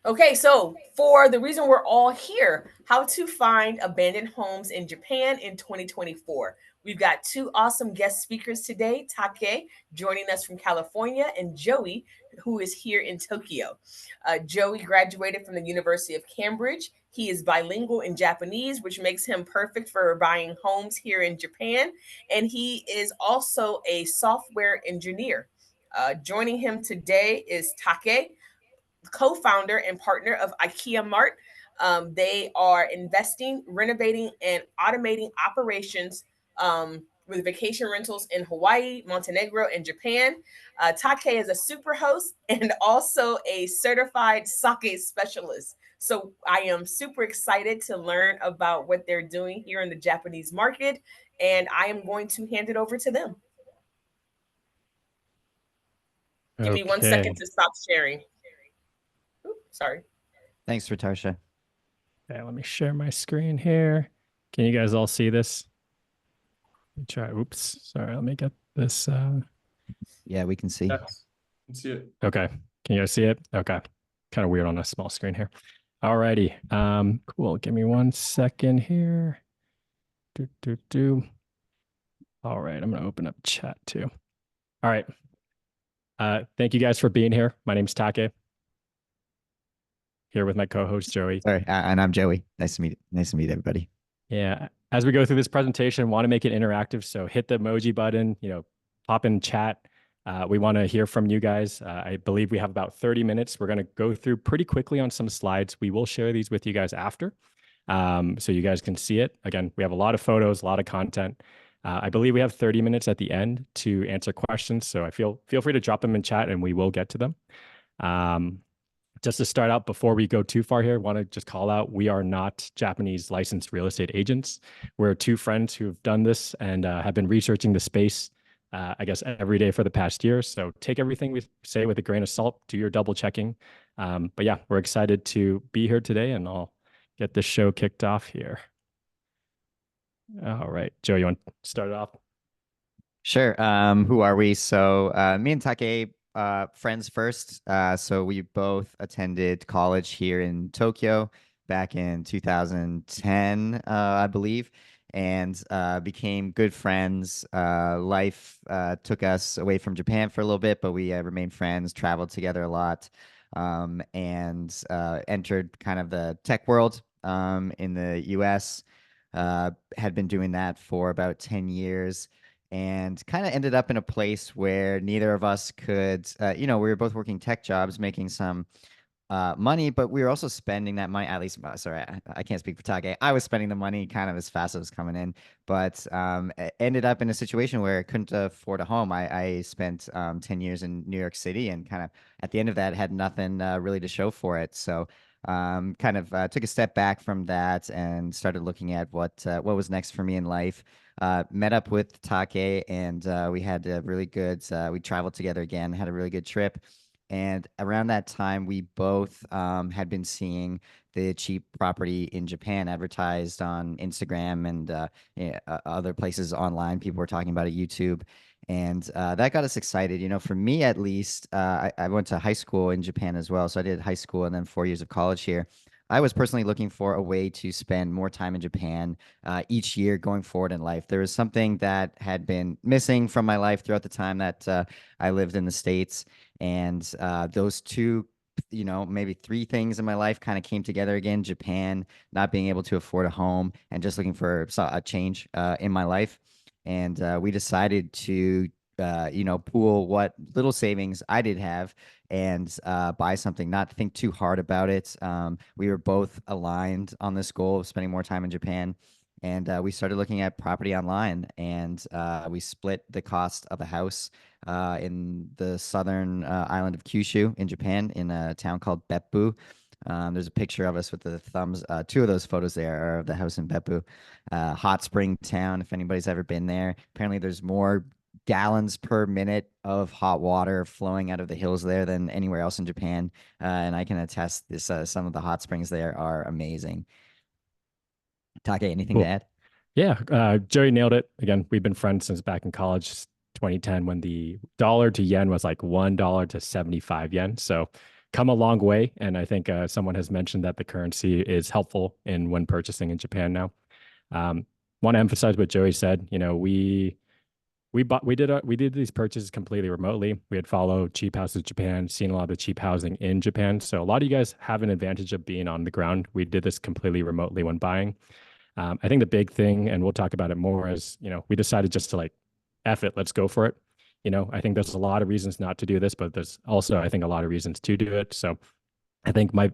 Okay, so for the reason we're all here, how to find abandoned homes in Japan in 2024. We've got two awesome guest speakers today, Take joining us from California and Joey, who is here in Tokyo. Joey graduated from the University of Cambridge. He is bilingual in Japanese, which makes him perfect for buying homes here in Japan. And he is also a software engineer. Joining him today is Take, co-founder and partner of AkiyaMart. They are investing, renovating, and automating operations with vacation rentals in Hawaii, Montenegro, and Japan. Take is a super host and also a certified sake specialist. So I am super excited to learn about what they're doing here in the Japanese market, and I am going to hand it over to them. Give me 1 second Okay. to stop sharing. Oops, sorry. Thanks, Ritarsha. Okay, let me share my screen here. Can you guys all see this? Let me try. Oops. Sorry, let me get this. Yeah, we can see. Yes, I can see it. Okay. Can you guys see it? Okay. Kind of weird on a small screen here. All righty. Cool. Give me 1 second here. All right. I'm going to open up chat too. All right. Thank you guys for being here. My name's Take. Here with my co-host Joey. Sorry, and I'm Joey. Nice to meet everybody. Yeah. As we go through this presentation, want to make it interactive. So hit the emoji button, pop in chat. We want to hear from you guys. I believe we have about 30 minutes. We're going to go through pretty quickly on some slides. We will share these with you guys after, so you guys can see it. Again, we have a lot of photos, a lot of content. I believe we have 30 minutes at the end to answer questions. So feel free to drop them in chat and we will get to them. Just to start out, before we go too far here, want to just call out, we are not Japanese licensed real estate agents. We're two friends who've done this and have been researching the space, I guess, every day for the past year. So take everything we say with a grain of salt, do your double checking. But yeah, we're excited to be here today and I'll get this show kicked off here. All right, Joe, you want to start it off? Sure. Who are we? So me and Take, friends first. So we both attended college here in Tokyo back in 2010, I believe, and became good friends. Life took us away from Japan for a little bit, but we remained friends, traveled together a lot, and entered kind of the tech world in the US. Had been doing that for about 10 years and kind of ended up in a place where neither of us could, we were both working tech jobs, making some money, but we were also spending that money, at least, sorry, I can't speak for Take. I was spending the money kind of as fast as it was coming in, but ended up in a situation where I couldn't afford a home. I spent 10 years in New York City and kind of at the end of that had nothing really to show for it. So kind of took a step back from that and started looking at what was next for me in life. Met up with Take and we had a really good, we traveled together again, had a really good trip. And around that time, we both had been seeing the cheap property in Japan advertised on Instagram and other places online. People were talking about it, YouTube. And that got us excited. For me at least, I went to high school in Japan as well. So I did high school and then 4 years of college here. I was personally looking for a way to spend more time in Japan each year going forward in life. There was something that had been missing from my life throughout the time that I lived in the States. And those two, maybe three things in my life kind of came together again. Japan, not being able to afford a home, and just looking for a change in my life. And we decided to, pool what little savings I did have and buy something, not think too hard about it. We were both aligned on this goal of spending more time in Japan. And we started looking at property online, and we split the cost of a house in the southern island of Kyushu in Japan in a town called Beppu. There's a picture of us with the thumbs. Two of those photos there are of the house in Beppu, hot spring town. If anybody's ever been there, apparently there's more gallons per minute of hot water flowing out of the hills there than anywhere else in Japan. And I can attest this. Some of the hot springs there are amazing. Take, anything to add? Yeah, Joey nailed it. Again, we've been friends since back in college, 2010, when the dollar to yen was like $1 to 75 yen. So come a long way. And I think someone has mentioned that the currency is helpful in when purchasing in Japan now. Want to emphasize what Joey said. You know, we did these purchases completely remotely. We had followed Cheap Houses Japan, seen a lot of the cheap housing in Japan. So a lot of you guys have an advantage of being on the ground. We did this completely remotely when buying. I think the big thing, and we'll talk about it more, is, you know, we decided just to like, F it, let's go for it. You know, I think there's a lot of reasons not to do this, but there's also, I think, a lot of reasons to do it. So I think my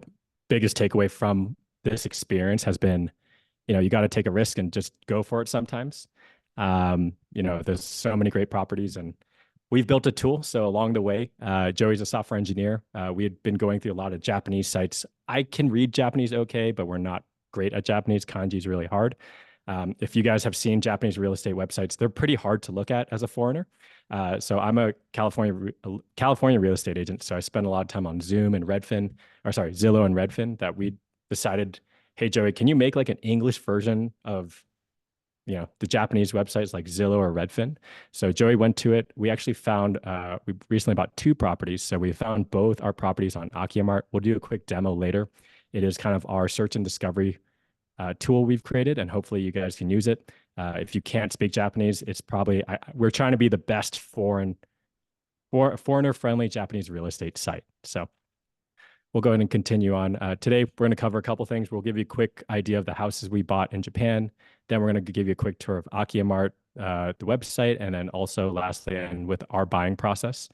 biggest takeaway from this experience has been, you know, you got to take a risk and just go for it sometimes. You know, there's so many great properties, and we've built a tool. So along the way, Joey's a software engineer. We had been going through a lot of Japanese sites. I can read Japanese okay, but we're not great at Japanese. Kanji is really hard. If you guys have seen Japanese real estate websites, they're pretty hard to look at as a foreigner. So I'm a California real estate agent. So I spend a lot of time on Zoom and Redfin, or sorry, Zillow and Redfin, that we decided, hey, Joey, can you make like an English version of, you know, the Japanese websites like Zillow or Redfin? So Joey went to it. We actually found, we recently bought 2 properties. So we found both our properties on AkiyaMart. We'll do a quick demo later. It is kind of our search and discovery tool we've created, and hopefully you guys can use it. If you can't speak Japanese, it's probably, we're trying to be the best foreigner-friendly Japanese real estate site. So we'll go ahead and continue on. Today, we're going to cover a couple things. We'll give you a quick idea of the houses we bought in Japan. Then we're going to give you a quick tour of AkiyaMart, the website, and then also lastly, and with our buying process.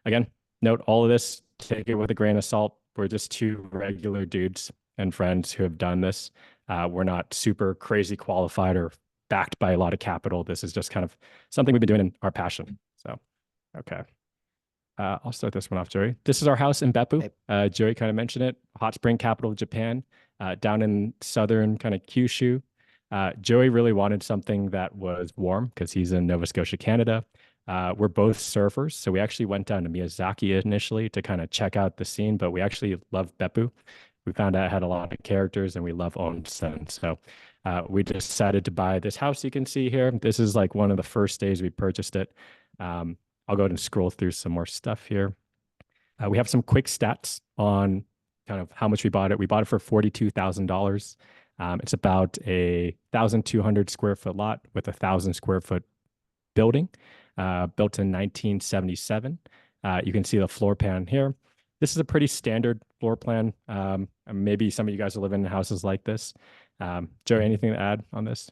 Again, note all of this, take it with a grain of salt. We're just 2 regular dudes and friends who have done this. We're not super crazy qualified or backed by a lot of capital. This is just kind of something we've been doing in our passion. So, okay. I'll start this one off, Joey. This is our house in Beppu. Joey kind of mentioned it. Hot spring capital of Japan, down in southern kind of Kyushu. Joey really wanted something that was warm because he's in Nova Scotia, Canada. We're both surfers, so we actually went down to Miyazaki initially to kind of check out the scene, but we actually love Beppu. We found out it had a lot of characters, and we love onsen. So we decided to buy this house you can see here. This is like one of the first days we purchased it. I'll go ahead and scroll through some more stuff here. We have some quick stats on kind of how much we bought it. We bought it for $42,000. It's about a 1,200 square foot lot with a 1,000 square foot building, built in 1977. You can see the floor plan here. This is a pretty standard floor plan. Maybe some of you guys are living in houses like this. Joey, anything to add on this?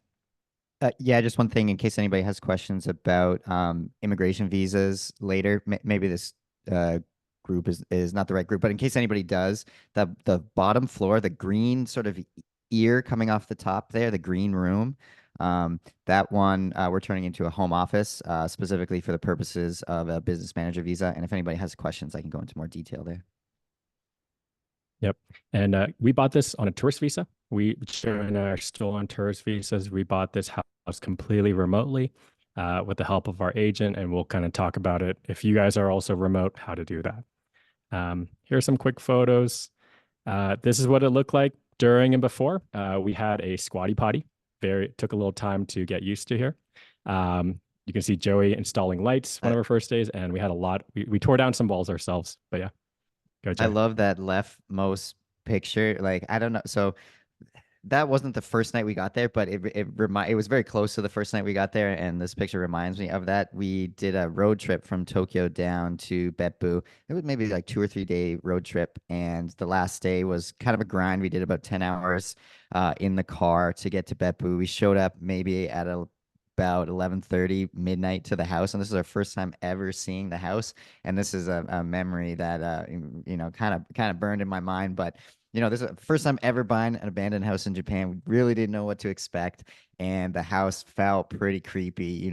Yeah, just one thing in case anybody has questions about immigration visas later. Maybe this group is not the right group, but in case anybody does, the bottom floor, the green sort of ear coming off the top there, the green room, that one we're turning into a home office specifically for the purposes of a business manager visa. And if anybody has questions, I can go into more detail there. Yep. And we bought this on a tourist visa. We are still on tourist visas. We bought this house completely remotely with the help of our agent, and we'll kind of talk about it. If you guys are also remote, how to do that. Here are some quick photos. This is what it looked like during and before. We had a squatty potty. Took a little time to get used to here. You can see Joey installing lights one of our first days, and we had a lot. We tore down some walls ourselves, but yeah. I love that leftmost picture. Like, I don't know. So that wasn't the first night we got there, but it was very close to the first night we got there. And this picture reminds me of that. We did a road trip from Tokyo down to Beppu. It was maybe like 2 or 3 day road trip. And the last day was kind of a grind. We did about 10 hours in the car to get to Beppu. We showed up maybe at about 11:30 midnight to the house, and this is our first time ever seeing the house. And this is a memory that kind of burned in my mind. But this is the first time ever buying an abandoned house in Japan. We really didn't know what to expect, and the house felt pretty creepy.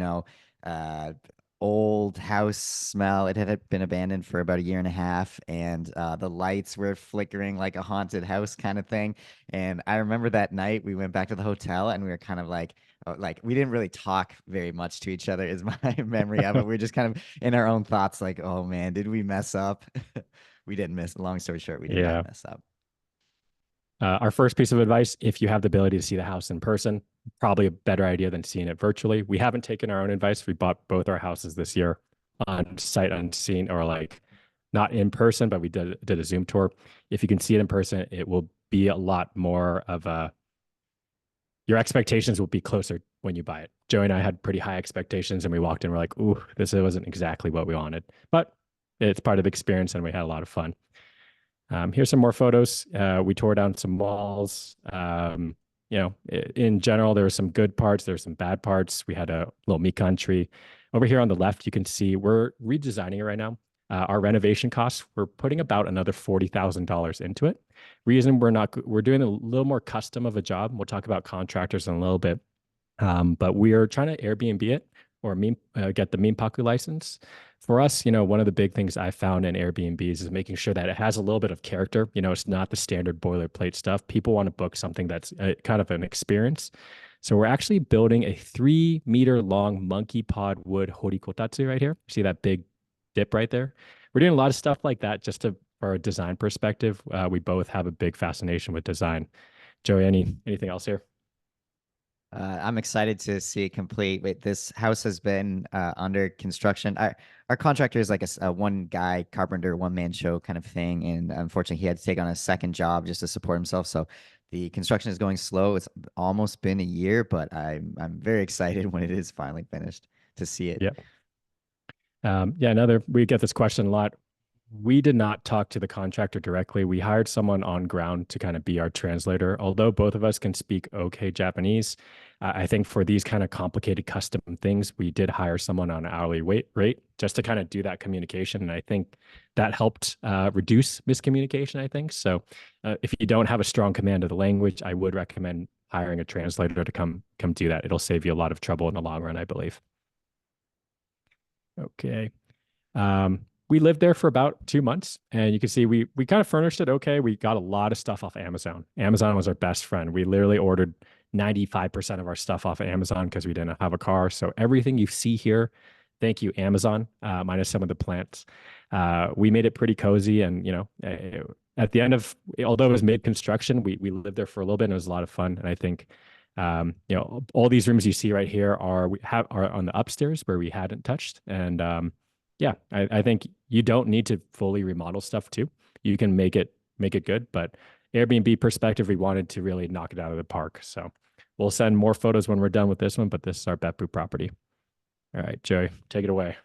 Old house smell. It had been abandoned for about 1.5 years, and the lights were flickering like a haunted house kind of thing. And I remember that night we went back to the hotel, and we were kind of like we didn't really talk very much to each other is my memory of it. We were just kind of in our own thoughts, like, oh man, did we mess up? We didn't miss. Long story short, we did not mess up. Our first piece of advice, if you have the ability to see the house in person, probably a better idea than seeing it virtually. We haven't taken our own advice. We bought both our houses this year on sight unseen, or like not in person, but we did a Zoom tour. If you can see it in person, it will be a lot more of a, your expectations will be closer when you buy it. Joey and I had pretty high expectations, and we walked in, we're like, ooh, this wasn't exactly what we wanted, but it's part of the experience, and we had a lot of fun. Here's some more photos. We tore down some walls. In general, there were some good parts. There were some bad parts. We had a little mikan tree. Over here on the left, you can see we're redesigning it right now. Our renovation costs, we're putting about another $40,000 into it. Reason we're doing a little more custom of a job. We'll talk about contractors in a little bit. But we are trying to Airbnb it or get the Minpaku license. For us, one of the big things I found in Airbnbs is making sure that it has a little bit of character. It's not the standard boilerplate stuff. People want to book something that's kind of an experience. So we're actually building a 3-meter long monkey pod wood horikotatsu right here. See that big dip right there? We're doing a lot of stuff like that just for a design perspective. We both have a big fascination with design. Joey, anything else here? I'm excited to see it complete. Wait, this house has been under construction. Our contractor is like a one guy carpenter, one man show kind of thing, and unfortunately, he had to take on a second job just to support himself. So the construction is going slow. It's almost been a year, but I'm very excited when it is finally finished to see it. Yeah. We get this question a lot. We did not talk to the contractor directly. We hired someone on ground to kind of be our translator. Although both of us can speak okay Japanese, I think for these kind of complicated custom things, we did hire someone on an hourly rate just to kind of do that communication. And I think that helped reduce miscommunication, I think. So if you don't have a strong command of the language, I would recommend hiring a translator to come do that. It'll save you a lot of trouble in the long run, I believe. Okay. We lived there for about 2 months, and you can see we kind of furnished it okay. We got a lot of stuff off Amazon. Amazon was our best friend. We literally ordered 95% of our stuff off of Amazon because we didn't have a car. So everything you see here, thank you, Amazon, minus some of the plants. We made it pretty cozy, and at the end of, although it was mid-construction, we lived there for a little bit, and it was a lot of fun. And I think all these rooms you see right here are on the upstairs where we hadn't touched, and yeah, I think you don't need to fully remodel stuff too. You can make it good, but Airbnb perspective, we wanted to really knock it out of the park. So we'll send more photos when we're done with this one, but this is our Beppu property. All right, Joey, take it away.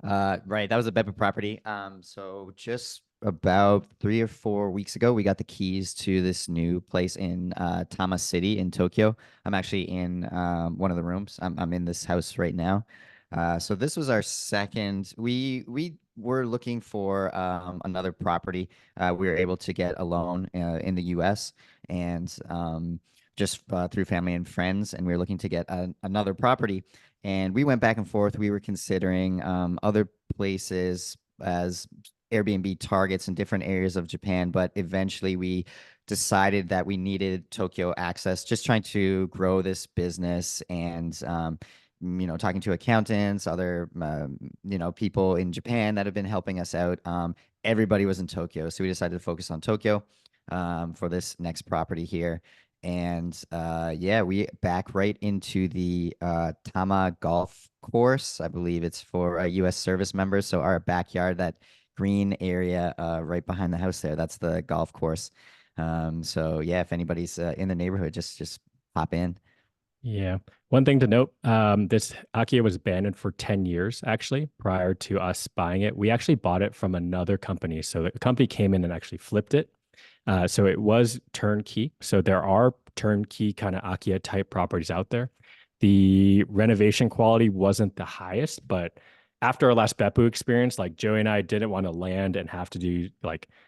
Right, that was a Beppu property. So just about 3 or 4 weeks ago, we got the keys to this new place in Tama City in Tokyo. I'm actually in one of the rooms. I'm in this house right now. So this was our second. We were looking for another property. We were able to get a loan in the U.S. and just through family and friends, and we were looking to get another property. And we went back and forth. We were considering other places as Airbnb targets in different areas of Japan, but eventually we decided that we needed Tokyo access, just trying to grow this business and talking to accountants, other people in Japan that have been helping us out. Everybody was in Tokyo, so we decided to focus on Tokyo for this next property here. And we back right into the Tama golf course. I believe it's for U.S. service members. So our backyard, that green area right behind the house there, that's the golf course. So yeah, if anybody's in the neighborhood, just pop in. Yeah. One thing to note, this Akiya was abandoned for 10 years, actually, prior to us buying it. We actually bought it from another company. So the company came in and actually flipped it. So it was turnkey. So there are turnkey kind of Akiya type properties out there. The renovation quality wasn't the highest, but after our last Beppu experience, like Joey and I didn't want to land and have to do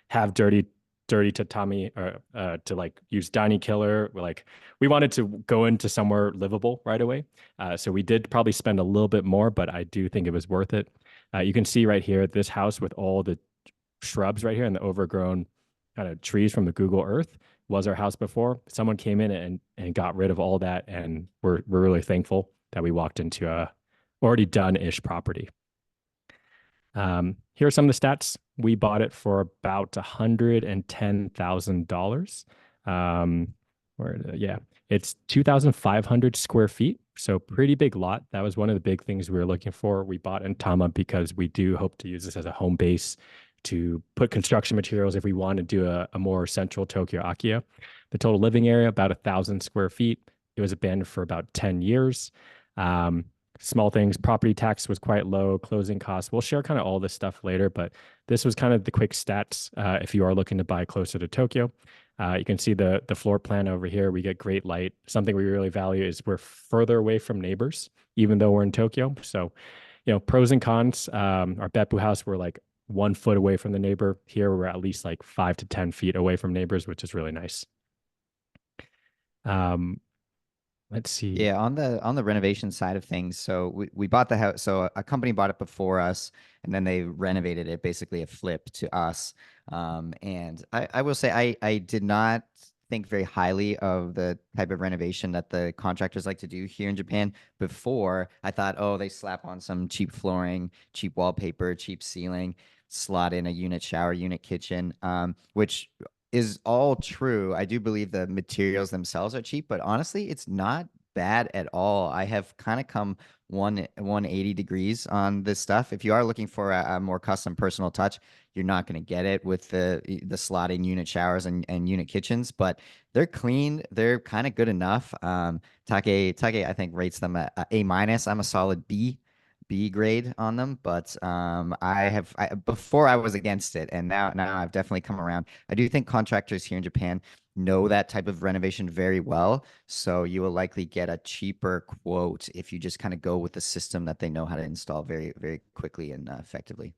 have dirty tatami or to use dining killer. We wanted to go into somewhere livable right away. So we did probably spend a little bit more, but I do think it was worth it. You can see right here, this house with all the shrubs right here and the overgrown kind of trees from the Google Earth was our house before. Someone came in and got rid of all that. And we're really thankful that we walked into a already done-ish property. Here are some of the stats. We bought it for about $110,000. It's 2,500 square feet. So pretty big lot. That was one of the big things we were looking for. We bought in Tama because we do hope to use this as a home base to put construction materials if we want to do a more central Tokyo Akiya. The total living area, about 1,000 square feet. It was abandoned for about 10 years. Small things, property tax was quite low, closing costs. We'll share kind of all this stuff later, but this was kind of the quick stats if you are looking to buy closer to Tokyo. You can see the floor plan over here. We get great light. Something we really value is we're further away from neighbors, even though we're in Tokyo. So, pros and cons. Our Beppu house, we're like 1 foot away from the neighbor. Here, we're at least like 5 to 10 feet away from neighbors, which is really nice. Let's see. Yeah, on the renovation side of things, so we bought the house. So a company bought it before us, and then they renovated it, basically a flip to us. And I will say I did not think very highly of the type of renovation that the contractors like to do here in Japan. Before, I thought, oh, they slap on some cheap flooring, cheap wallpaper, cheap ceiling, slot in a unit shower, unit kitchen, which is all true. I do believe the materials themselves are cheap, but honestly, it's not bad at all. I have kind of come 180 degrees on this stuff. If you are looking for a more custom personal touch, you're not going to get it with the slotting unit showers and unit kitchens, but they're clean. They're kind of good enough. Take, I think, rates them a A minus. I'm a solid B grade on them, but before I was against it, and now I've definitely come around. I do think contractors here in Japan know that type of renovation very well, so you will likely get a cheaper quote if you just kind of go with the system that they know how to install very, very quickly and effectively.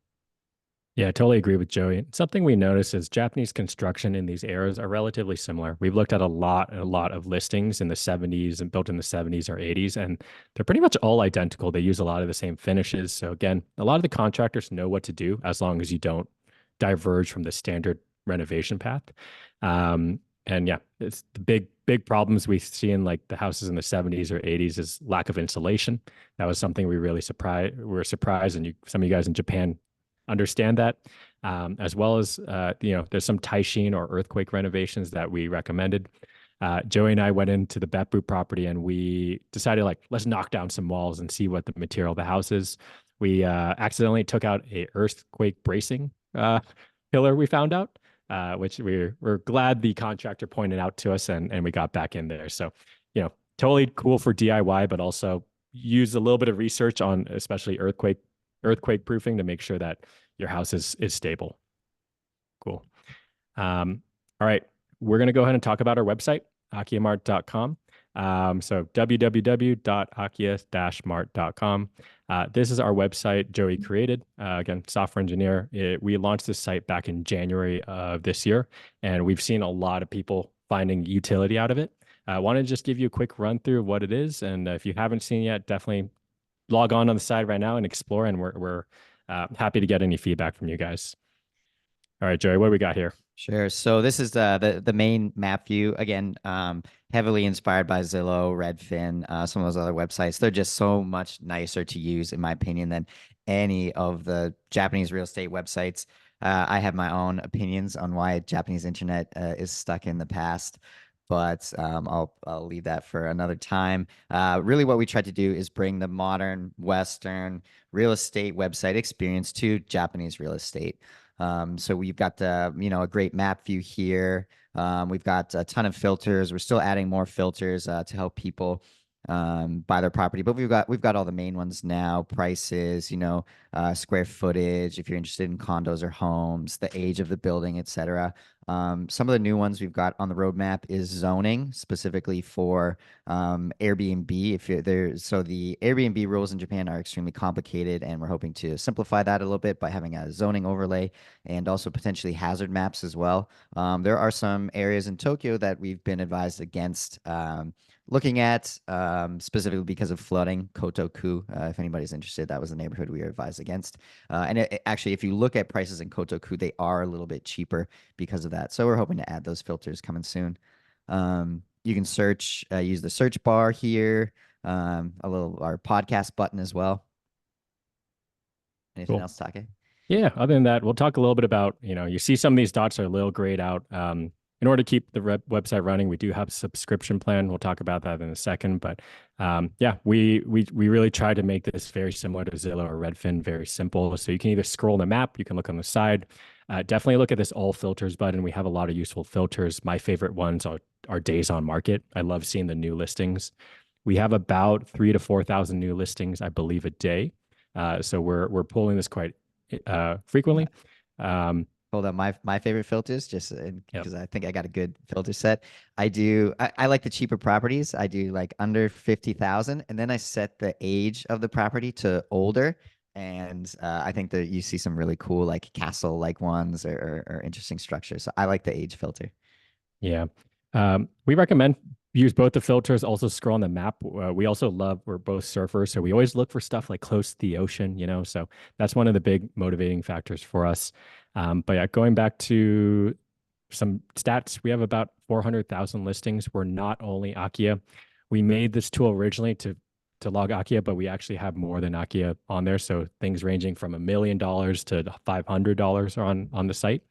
Yeah, I totally agree with Joey. Something we notice is Japanese construction in these eras are relatively similar. We've looked at a lot of listings in the 70s and built in the 70s or 80s, and they're pretty much all identical. They use a lot of the same finishes. So again, a lot of the contractors know what to do as long as you don't diverge from the standard renovation path. And yeah, it's the big problems we see in like the houses in the 70s or 80s is lack of insulation. That was something we really were surprised, and some of you guys in Japan understand that, as well as there's some Taishin or earthquake renovations that we recommended. Joey and I went into the Beppu property and we decided, like, let's knock down some walls and see what the material of the house is. We accidentally took out a earthquake bracing pillar we found out, which we're glad the contractor pointed out to us, and we got back in there. So, totally cool for DIY, but also use a little bit of research on especially earthquake proofing to make sure that your house is stable. Cool. All right. We're going to go ahead and talk about our website, akiyamart.com. So www.akiyas-mart.com. This is our website Joey created. Again, software engineer. We launched this site back in January of this year, and we've seen a lot of people finding utility out of it. I want to just give you a quick run through of what it is. And if you haven't seen it yet, definitely log on the side right now and explore. And we're happy to get any feedback from you guys. All right, Joey, what do we got here? Sure. So this is the main map view. Again, heavily inspired by Zillow, Redfin, some of those other websites. They're just so much nicer to use, in my opinion, than any of the Japanese real estate websites. I have my own opinions on why Japanese internet is stuck in the past, but I'll leave that for another time. Really, what we tried to do is bring the modern Western real estate website experience to Japanese real estate. So we've got a great map view here. We've got a ton of filters. We're still adding more filters to help people buy their property, but we've got all the main ones now: prices, square footage, if you're interested in condos or homes, the age of the building, etc. Some of the new ones we've got on the roadmap is zoning, specifically for Airbnb. If you're there, so the Airbnb rules in Japan are extremely complicated, and we're hoping to simplify that a little bit by having a zoning overlay and also potentially hazard maps as well. There are some areas in Tokyo that we've been advised against looking at, specifically because of flooding. Kotoku, if anybody's interested, that was the neighborhood we were advised against. And actually, if you look at prices in Kotoku, they are a little bit cheaper because of that. So we're hoping to add those filters coming soon. You can search, use the search bar here, our podcast button as well. Anything else, Take? Yeah, other than that, we'll talk a little bit about, you see some of these dots are a little grayed out. in order to keep the website running, we do have a subscription plan. We'll talk about that in a second. But yeah, we really try to make this very similar to Zillow or Redfin, very simple. So you can either scroll on the map, you can look on the side. Definitely look at this all filters button. We have a lot of useful filters. My favorite ones are days on market. I love seeing the new listings. We have about 3,000 to 4,000 new listings, I believe, a day. So we're pulling this quite frequently. Hold on, my favorite filters, just because I think I got a good filter set. I like the cheaper properties. I do like under 50,000, and then I set the age of the property to older. And I think that you see some really cool like castle-like ones or interesting structures. So I like the age filter. Yeah. We recommend use both the filters, also scroll on the map. We also we're both surfers, so we always look for stuff like close to the ocean, so that's one of the big motivating factors for us. But yeah, going back to some stats, we have about 400,000 listings. We're not only Akiya. We made this tool originally to log Akiya, but we actually have more than Akiya on there. So things ranging from $1 million to $500 are on the site.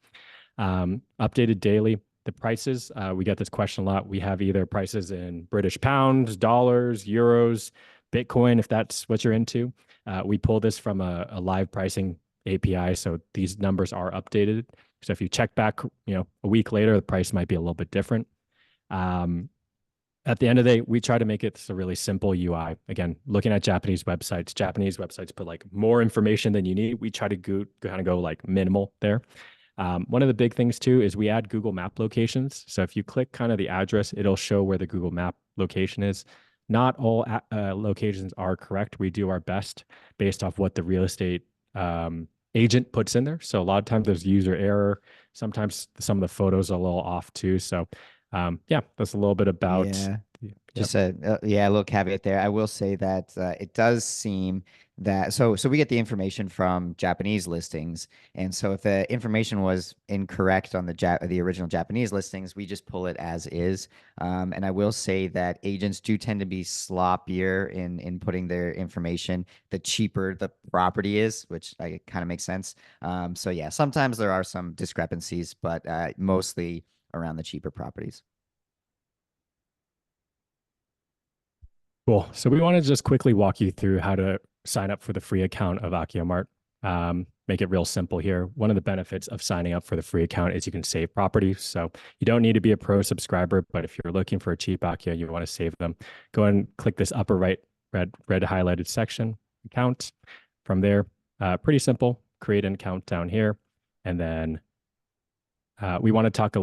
Updated daily. The prices, we get this question a lot. We have either prices in British pounds, dollars, euros, Bitcoin, if that's what you're into. We pull this from a live pricing API, so these numbers are updated. So if you check back, a week later, the price might be a little bit different. At the end of the day, we try to make it a really simple UI. Again, looking at Japanese websites put like more information than you need. We try to kind of go like minimal there. One of the big things too is we add Google Map locations. So if you click kind of the address, it'll show where the Google Map location is. Not all locations are correct. We do our best based off what the real estate agent puts in there. So a lot of times there's user error. Sometimes some of the photos are a little off too. So yeah, that's a little bit about. Yeah. Just a little caveat there. I will say that it does seem that so we get the information from Japanese listings, and so if the information was incorrect on the original Japanese listings, we just pull it as is. And I will say that agents do tend to be sloppier in putting their information. The cheaper the property is, which kind of makes sense. So yeah, sometimes there are some discrepancies, but mostly around the cheaper properties. Cool. So we want to just quickly walk you through how to sign up for the free account of AkiyaMart. Make it real simple here. One of the benefits of signing up for the free account is you can save properties. So you don't need to be a pro subscriber, but if you're looking for a cheap Akiya, you want to save them, go and click this upper right red highlighted section, account. From there, pretty simple, create an account down here. And then we want to talk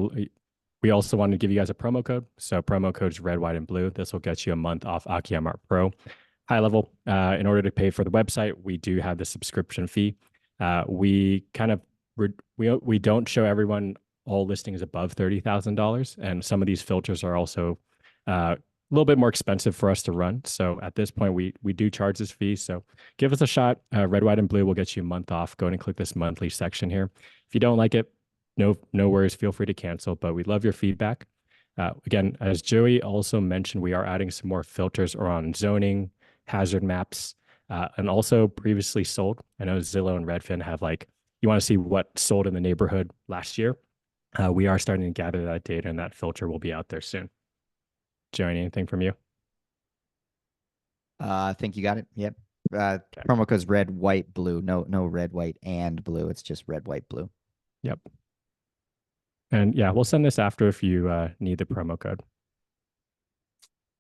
we also want to give you guys a promo code. So promo code is red, white, and blue. This will get you a month off AkiyaMart Pro. High level, in order to pay for the website, we do have the subscription fee. We don't show everyone all listings above $30,000, and some of these filters are also a little bit more expensive for us to run. So at this point, we do charge this fee. So give us a shot. Red, white, and blue will get you a month off. Go ahead and click this monthly section here. If you don't like it, no worries. Feel free to cancel, but we love your feedback. Again, as Joey also mentioned, we are adding some more filters around zoning, hazard maps, and also previously sold. I know Zillow and Redfin have you want to see what sold in the neighborhood last year. We are starting to gather that data, and that filter will be out there soon. Joey, anything from you? I think you got it. Yep. Okay. Promo code is red, white, blue. No red, white, and blue. It's just red, white, blue. Yep. And yeah, we'll send this after if you need the promo code.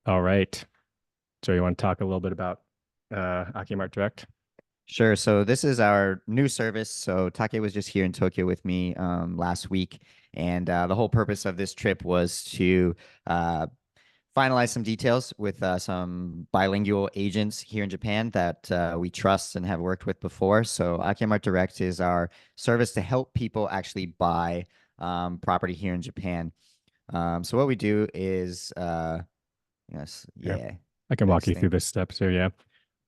All right. So you want to talk a little bit about AkiyaMart Direct? Sure. So this is our new service. So Take was just here in Tokyo with me last week. And the whole purpose of this trip was to finalize some details with some bilingual agents here in Japan that we trust and have worked with before. So AkiyaMart Direct is our service to help people actually buy property here in Japan. So what we do is, yes, yeah. I can walk you through this step. So yeah.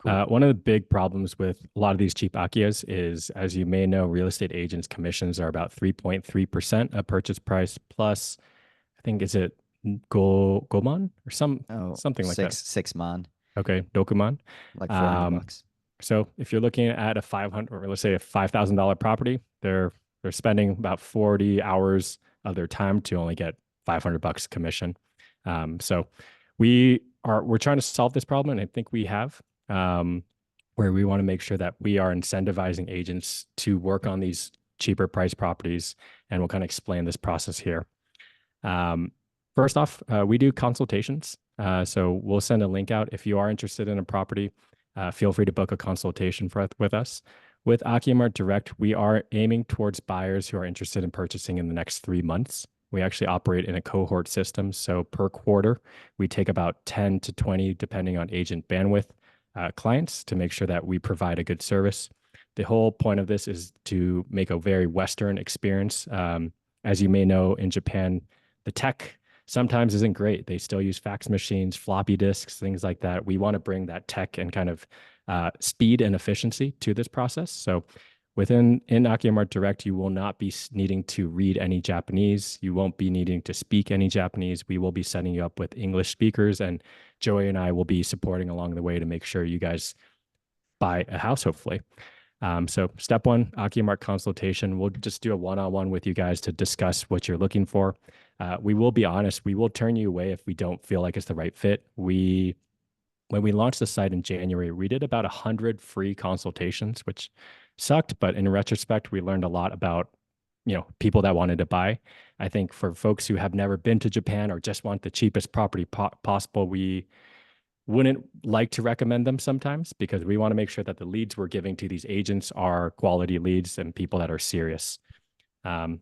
Cool. One of the big problems with a lot of these cheap Akiyas is, as you may know, real estate agents' commissions are about 3.3% of purchase price plus, I think, is it Gomon or something like that? 6 mon. Okay, Dokuman. Like $400. So if you're looking at a 500, or let's say a $5,000 property, they're spending about 40 hours of their time to only get $500 commission. So we're trying to solve this problem, and I think we have, where we want to make sure that we are incentivizing agents to work on these cheaper price properties, and we'll kind of explain this process here. First off, we do consultations. So we'll send a link out. If you are interested in a property, feel free to book a consultation with us. With AkiyaMart Direct, we are aiming towards buyers who are interested in purchasing in the next 3 months. We actually operate in a cohort system. So per quarter, we take about 10 to 20, depending on agent bandwidth, clients to make sure that we provide a good service. The whole point of this is to make a very Western experience. As you may know, in Japan, the tech sometimes isn't great. They still use fax machines, floppy disks, things like that. We want to bring that tech and kind of speed and efficiency to this process. So in AkiyaMart Direct, you will not be needing to read any Japanese. You won't be needing to speak any Japanese. We will be setting you up with English speakers, and Joey and I will be supporting along the way to make sure you guys buy a house, hopefully. So step one, AkiyaMart consultation. We'll just do a one-on-one with you guys to discuss what you're looking for. We will be honest, we will turn you away if we don't feel like it's the right fit. When we launched the site in January, we did about 100 free consultations, which sucked, but in retrospect, we learned a lot about, people that wanted to buy. I think for folks who have never been to Japan or just want the cheapest property possible, we wouldn't like to recommend them sometimes, because we want to make sure that the leads we're giving to these agents are quality leads and people that are serious. Yeah.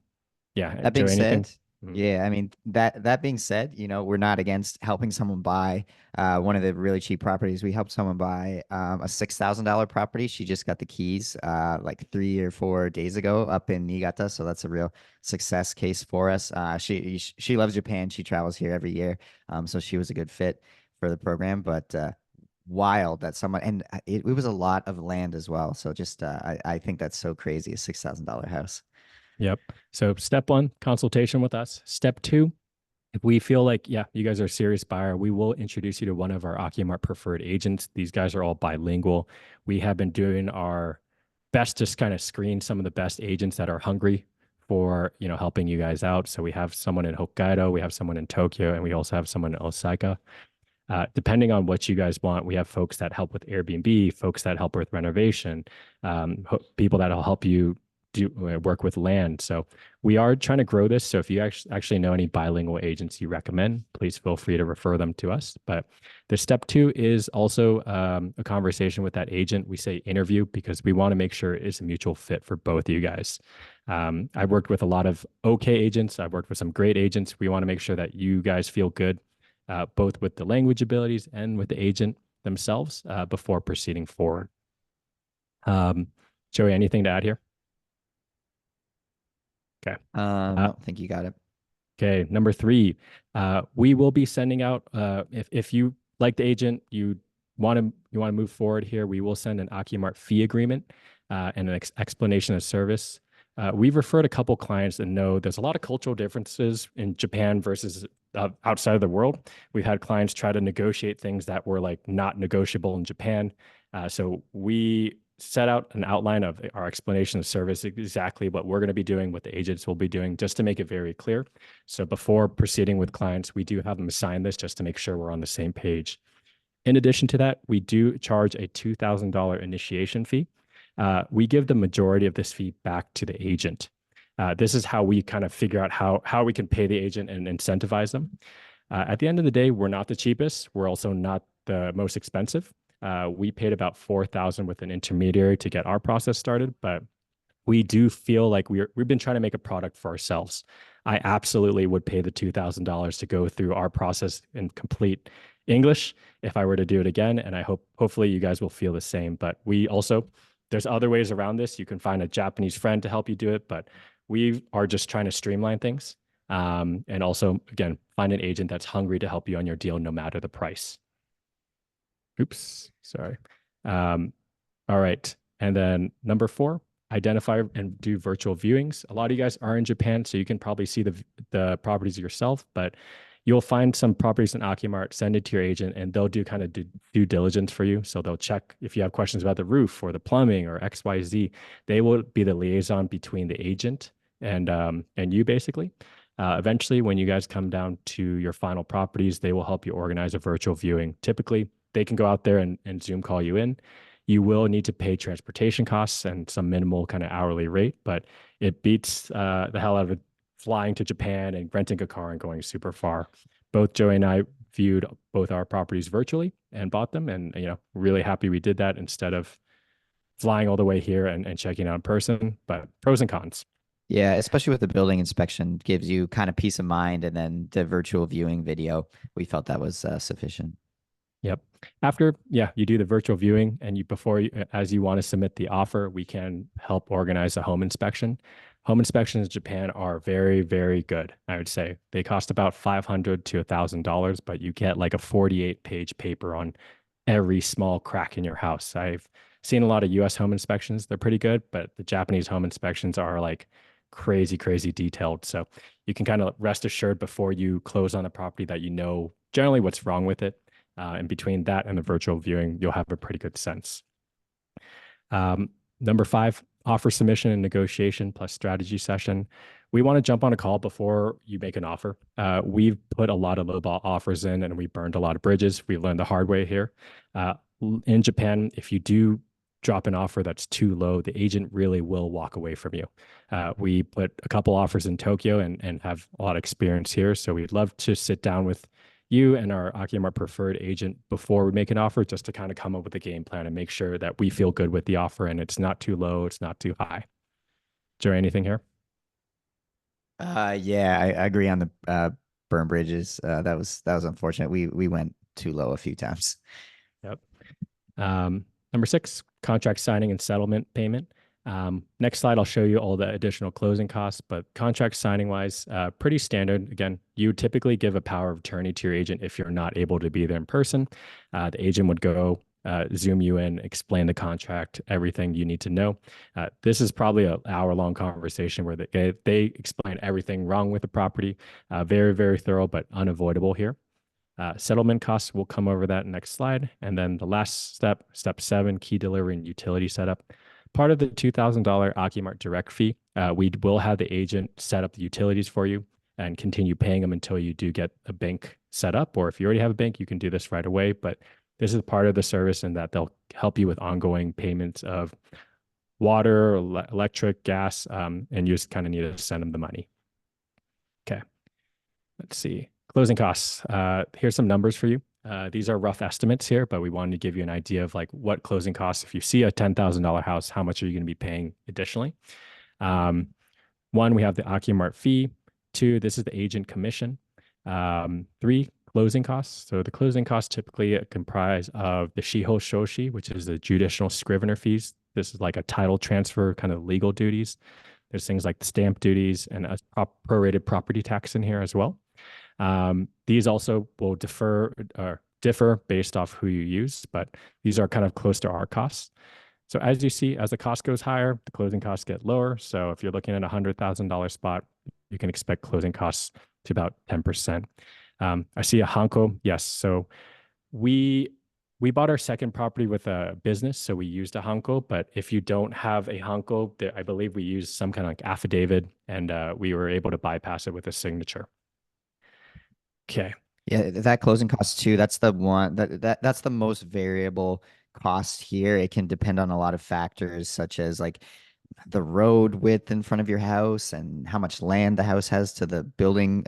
That being Joey, anything? said, yeah, I mean, that being said, we're not against helping someone buy one of the really cheap properties. We helped someone buy a $6,000 property. She just got the keys like 3 or 4 days ago up in Niigata, so that's a real success case for us. She loves Japan. She travels here every year, so she was a good fit for the program. But wild that someone, and it was a lot of land as well. So just I think that's so crazy, a $6,000 house. Yep. So step one, consultation with us. Step two, if we feel like, yeah, you guys are a serious buyer, we will introduce you to one of our AkiyaMart preferred agents. These guys are all bilingual. We have been doing our best to kind of screen some of the best agents that are hungry for, helping you guys out. So we have someone in Hokkaido, we have someone in Tokyo, and we also have someone in Osaka. Depending on what you guys want, we have folks that help with Airbnb, folks that help with renovation, people that'll help you work with land. So we are trying to grow this. So if you actually know any bilingual agents you recommend, please feel free to refer them to us. But the step two is also a conversation with that agent. We say interview because we want to make sure it's a mutual fit for both of you guys. I've worked with a lot of okay agents. I've worked with some great agents. We want to make sure that you guys feel good, both with the language abilities and with the agent themselves before proceeding forward. Joey, anything to add here? Okay. I think you got it. Okay. Number three, we will be sending out, if you like the agent, you want to move forward here, we will send an AkiyaMart fee agreement and an explanation of service. We've referred a couple clients and know there's a lot of cultural differences in Japan versus outside of the world. We've had clients try to negotiate things that were like not negotiable in Japan. So we set out an outline of our explanation of service, exactly what we're going to be doing, what the agents will be doing, just to make it very clear. So before proceeding with clients, we do have them sign this just to make sure we're on the same page. In addition to that, we do charge a $2,000 initiation fee. We give the majority of this fee back to the agent. This is how we kind of figure out how we can pay the agent and incentivize them. At the end of the day, we're not the cheapest. We're also not the most expensive. We paid about $4,000 with an intermediary to get our process started, but we do feel like we've been trying to make a product for ourselves. I absolutely would pay the $2,000 to go through our process in complete English if I were to do it again, and hopefully you guys will feel the same. But there's other ways around this. You can find a Japanese friend to help you do it, but we are just trying to streamline things, and also, again, find an agent that's hungry to help you on your deal no matter the price. Oops, sorry. All right. And then number 4, identify and do virtual viewings. A lot of you guys are in Japan, so you can probably see the properties yourself, but you'll find some properties in AkiyaMart, send it to your agent, and they'll do kind of due diligence for you. So they'll check if you have questions about the roof or the plumbing or XYZ. They will be the liaison between the agent and you, basically. Eventually, when you guys come down to your final properties, they will help you organize a virtual viewing. Typically, they can go out there and Zoom call you in. You will need to pay transportation costs and some minimal kind of hourly rate, but it beats the hell out of it flying to Japan and renting a car and going super far. Both Joey and I viewed both our properties virtually and bought them, and really happy we did that instead of flying all the way here and checking out in person. But pros and cons. Yeah, especially with the building inspection, gives you kind of peace of mind, and then the virtual viewing video, we felt that was sufficient. Yep. After, you do the virtual viewing, and as you want to submit the offer, we can help organize a home inspection. Home inspections in Japan are very, very good. I would say they cost about $500 to $1,000, but you get like a 48-page paper on every small crack in your house. I've seen a lot of US home inspections. They're pretty good, but the Japanese home inspections are like crazy, crazy detailed. So you can kind of rest assured before you close on the property that you know generally what's wrong with it. And between that and the virtual viewing, you'll have a pretty good sense. Number 5, offer submission and negotiation plus strategy session. We want to jump on a call before you make an offer. We've put a lot of lowball offers in, and we burned a lot of bridges. We learned the hard way here. In Japan, if you do drop an offer that's too low, the agent really will walk away from you. We put a couple offers in Tokyo and have a lot of experience here. So we'd love to sit down with you and our AkiyaMart preferred agent before we make an offer, just to kind of come up with a game plan and make sure that we feel good with the offer and it's not too low, it's not too high. Joe, anything here? Yeah, I agree on the burn bridges. That was unfortunate. We went too low a few times. Yep. Number 6, contract signing and settlement payment. Next slide, I'll show you all the additional closing costs, but contract signing wise, pretty standard. Again, you typically give a power of attorney to your agent if you're not able to be there in person. The agent would go Zoom you in, explain the contract, everything you need to know. This is probably an hour-long conversation where they explain everything wrong with the property. Very, very thorough, but unavoidable here. Settlement costs, we'll come over that next slide. And then the last step, step 7, key delivery and utility setup. Part of the $2,000 AkiyaMart direct fee, we will have the agent set up the utilities for you and continue paying them until you do get a bank set up. Or if you already have a bank, you can do this right away. But this is part of the service in that they'll help you with ongoing payments of water, electric, gas, and you just kind of need to send them the money. Okay, let's see. Closing costs. Here's some numbers for you. These are rough estimates here, but we wanted to give you an idea of like what closing costs. If you see a $10,000 house, how much are you going to be paying additionally? 1, we have the AkiyaMart fee. 2, this is the agent commission. 3, closing costs. So the closing costs typically comprise of the shiho shoshi, which is the judicial scrivener fees. This is like a title transfer kind of legal duties. There's things like the stamp duties and a prorated property tax in here as well. These also will differ based off who you use, but these are kind of close to our costs. So as you see, as the cost goes higher, the closing costs get lower. So if you're looking at a $100,000 spot, you can expect closing costs to about 10%. I see a hanko. Yes. So we bought our second property with a business, so we used a hanko. But if you don't have a hanko, I believe we used some kind of like affidavit, and we were able to bypass it with a signature. Okay. Yeah, that closing cost too. That's the one that's the most variable cost here. It can depend on a lot of factors, such as like the road width in front of your house and how much land the house has to the building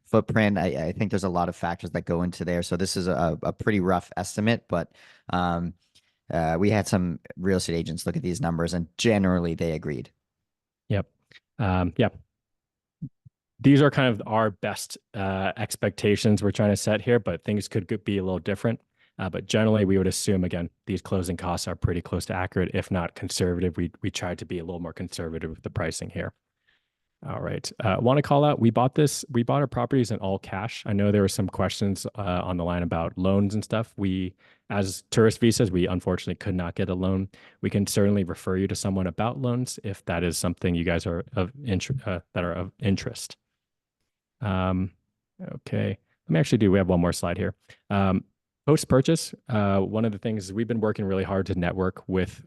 footprint. I think there's a lot of factors that go into there. So this is a pretty rough estimate, but we had some real estate agents look at these numbers, and generally they agreed. Yep. Yep. These are kind of our best expectations we're trying to set here, but things could be a little different. But generally, we would assume, again, these closing costs are pretty close to accurate, if not conservative. We tried to be a little more conservative with the pricing here. All right. Want to call out, we bought our properties in all cash. I know there were some questions on the line about loans and stuff. As tourist visas, we unfortunately could not get a loan. We can certainly refer you to someone about loans if that is something you guys are of interest. Okay. We have one more slide here. Post-purchase, one of the things is we've been working really hard to network with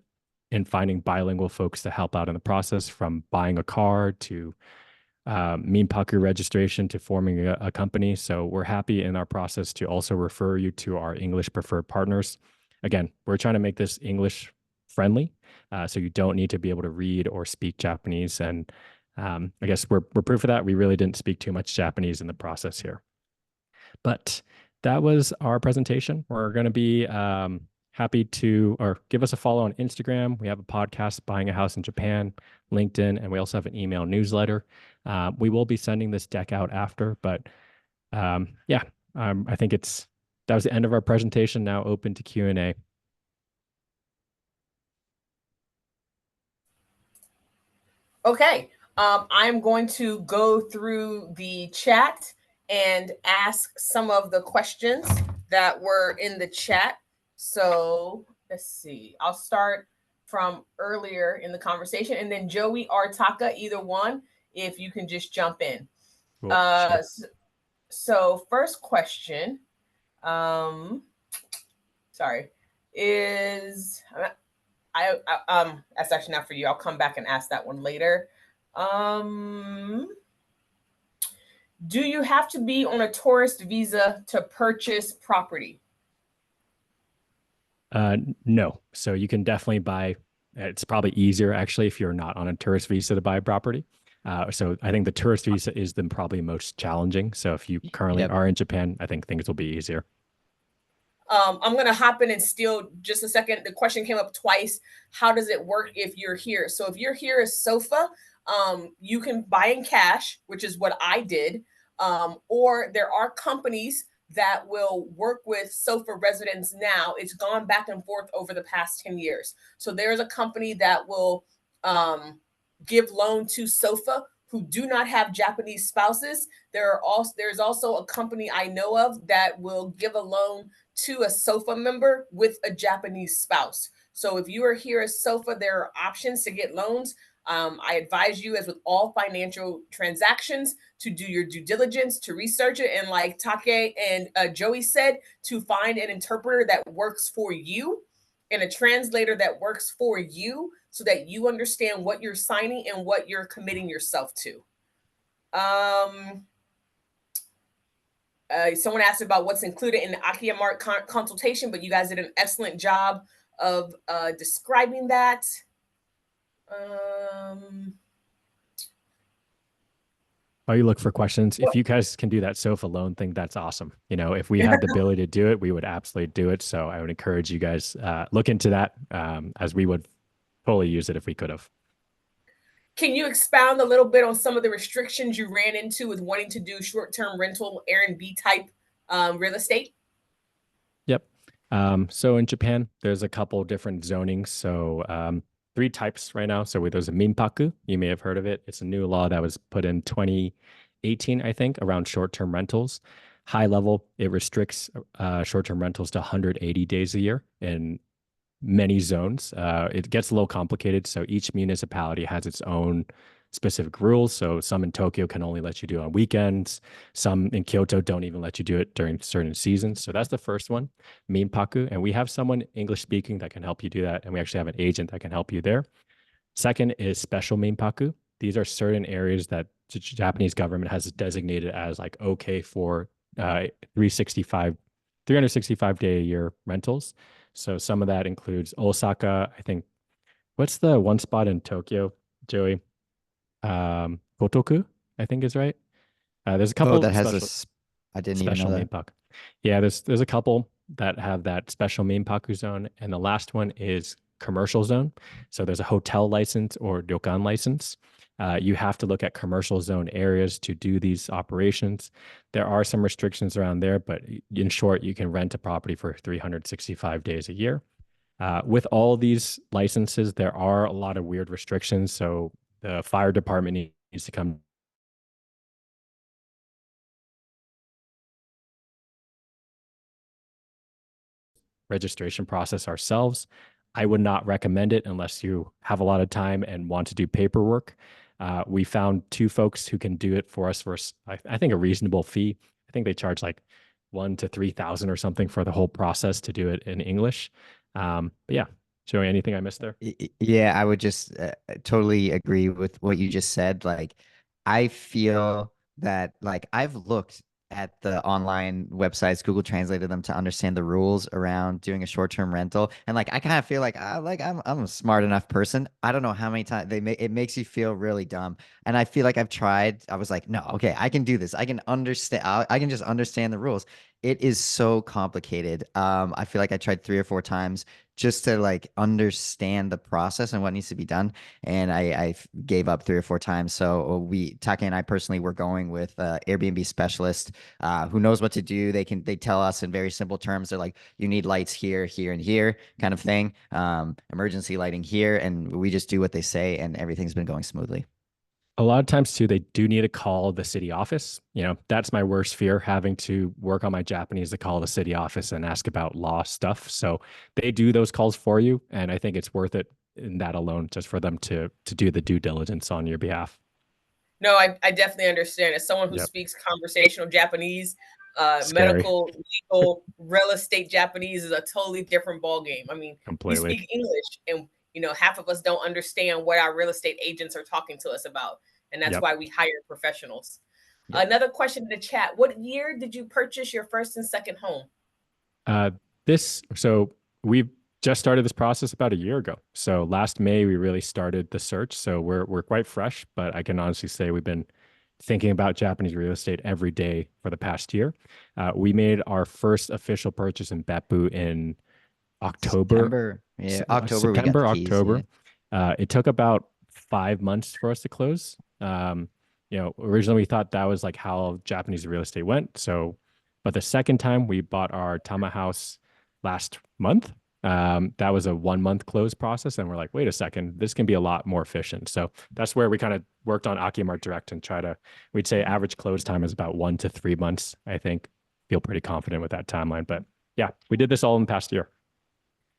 and finding bilingual folks to help out in the process, from buying a car to Minpaku registration to forming a company. So we're happy in our process to also refer you to our English preferred partners. Again, we're trying to make this English friendly, so you don't need to be able to read or speak Japanese. And I guess we're proof of that. We really didn't speak too much Japanese in the process here. But that was our presentation. We're going to be happy to, or give us a follow on Instagram. We have a podcast, Buying a House in Japan, LinkedIn, and we also have an email newsletter. We will be sending this deck out after, but yeah, I think that was the end of our presentation. Now open to Q&A. Okay, I'm going to go through the chat and ask some of the questions that were in the chat. So let's see. I'll start from earlier in the conversation, and then Joey or Taka, either one, if you can just jump in. Cool. Sure. So first question, sorry, is that's actually not for you. I'll come back and ask that one later. Do you have to be on a tourist visa to purchase property? No. So you can definitely buy. It's probably easier actually if you're not on a tourist visa to buy property. So I think the tourist visa is then probably most challenging. So if you currently are in Japan, I think things will be easier. I'm going to hop in and steal just a second. The question came up twice. How does it work if you're here? So if you're here as SOFA, you can buy in cash, which is what I did. Or there are companies that will work with SOFA residents now. It's gone back and forth over the past 10 years. So there's a company that will give loan to SOFA who do not have Japanese spouses. There's also a company I know of that will give a loan to a SOFA member with a Japanese spouse. So if you are here as SOFA, there are options to get loans. I advise you, as with all financial transactions, to do your due diligence, to research it, and like Take and Joey said, to find an interpreter that works for you and a translator that works for you so that you understand what you're signing and what you're committing yourself to. Someone asked about what's included in the AkiyaMart consultation, but you guys did an excellent job of describing that. While you look for questions, if you guys can do that SOFA loan thing, that's awesome. You know, if we had the ability to do it, we would absolutely do it. So I would encourage you guys look into that, as we would totally use it if we could have. Can you expound a little bit on some of the restrictions you ran into with wanting to do short-term rental Airbnb type real estate? Yep. So in Japan, there's a couple different zonings. So 3 types right now. So there's a minpaku. You may have heard of it. It's a new law that was put in 2018, I think, around short-term rentals. High level, it restricts short-term rentals to 180 days a year in many zones. It gets a little complicated. So each municipality has its own specific rules. So some in Tokyo can only let you do it on weekends. Some in Kyoto don't even let you do it during certain seasons. So that's the first one, minpaku. And we have someone English speaking that can help you do that. And we actually have an agent that can help you there. Second is special minpaku. These are certain areas that the Japanese government has designated as like okay for 365 day a year rentals. So some of that includes Osaka. I think, what's the one spot in Tokyo, Joey? Kotoku, I think is right. There's a couple that has I didn't even know that. Minpaku. Yeah, there's a couple that have that special minpaku zone, and the last one is commercial zone. So there's a hotel license or ryokan license. You have to look at commercial zone areas to do these operations. There are some restrictions around there, but in short, you can rent a property for 365 days a year. With all these licenses, there are a lot of weird restrictions. So the fire department needs to come registration process ourselves. I would not recommend it unless you have a lot of time and want to do paperwork. We found 2 folks who can do it for us for, I think, a reasonable fee. I think they charge like 1,000 to 3,000 or something for the whole process to do it in English. But yeah, Joey, anything I missed there? Yeah, I would just totally agree with what you just said. Like, I feel that like I've looked at the online websites, Google translated them to understand the rules around doing a short-term rental, and like I kind of feel like I'm a smart enough person. I don't know how many times it makes you feel really dumb, and I feel like I've tried. I was like, no, okay, I can do this. I can understand. I can just understand the rules. It is so complicated. I feel like I tried 3 or 4 times just to like understand the process and what needs to be done, and I gave up 3 or 4 times. So Taki and I personally were going with Airbnb specialist who knows what to do. They tell us in very simple terms. They're like, you need lights here, here, and here, kind of thing. Emergency lighting here, and we just do what they say, and everything's been going smoothly. A lot of times too, they do need to call the city office. That's my worst fear, having to work on my Japanese to call the city office and ask about law stuff. So they do those calls for you, and I think it's worth it in that alone, just for them to do the due diligence on your behalf. No, I definitely understand. As someone who Yep. speaks conversational Japanese, Scary. medical, legal, real estate Japanese is a totally different ballgame. I mean, we Completely. speak English, and half of us don't understand what our real estate agents are talking to us about, and that's Yep. why we hire professionals. Yep. Another question in the chat: what year did you purchase your first and second home? So we've just started this process about a year ago. So last May we really started the search. So we're quite fresh, but I can honestly say we've been thinking about Japanese real estate every day for the past year. We made our first official purchase in Beppu in October, September, yeah, October we got the September, keys. October. Yeah. It took about 5 months for us to close. Originally we thought that was like how Japanese real estate went. So, but the second time we bought our Tama house last month, that was a 1 month close process. And we're like, wait a second, this can be a lot more efficient. So that's where we kind of worked on AkiyaMart Direct and we'd say average close time is about 1 to 3 months, I think. Feel pretty confident with that timeline. But yeah, we did this all in the past year.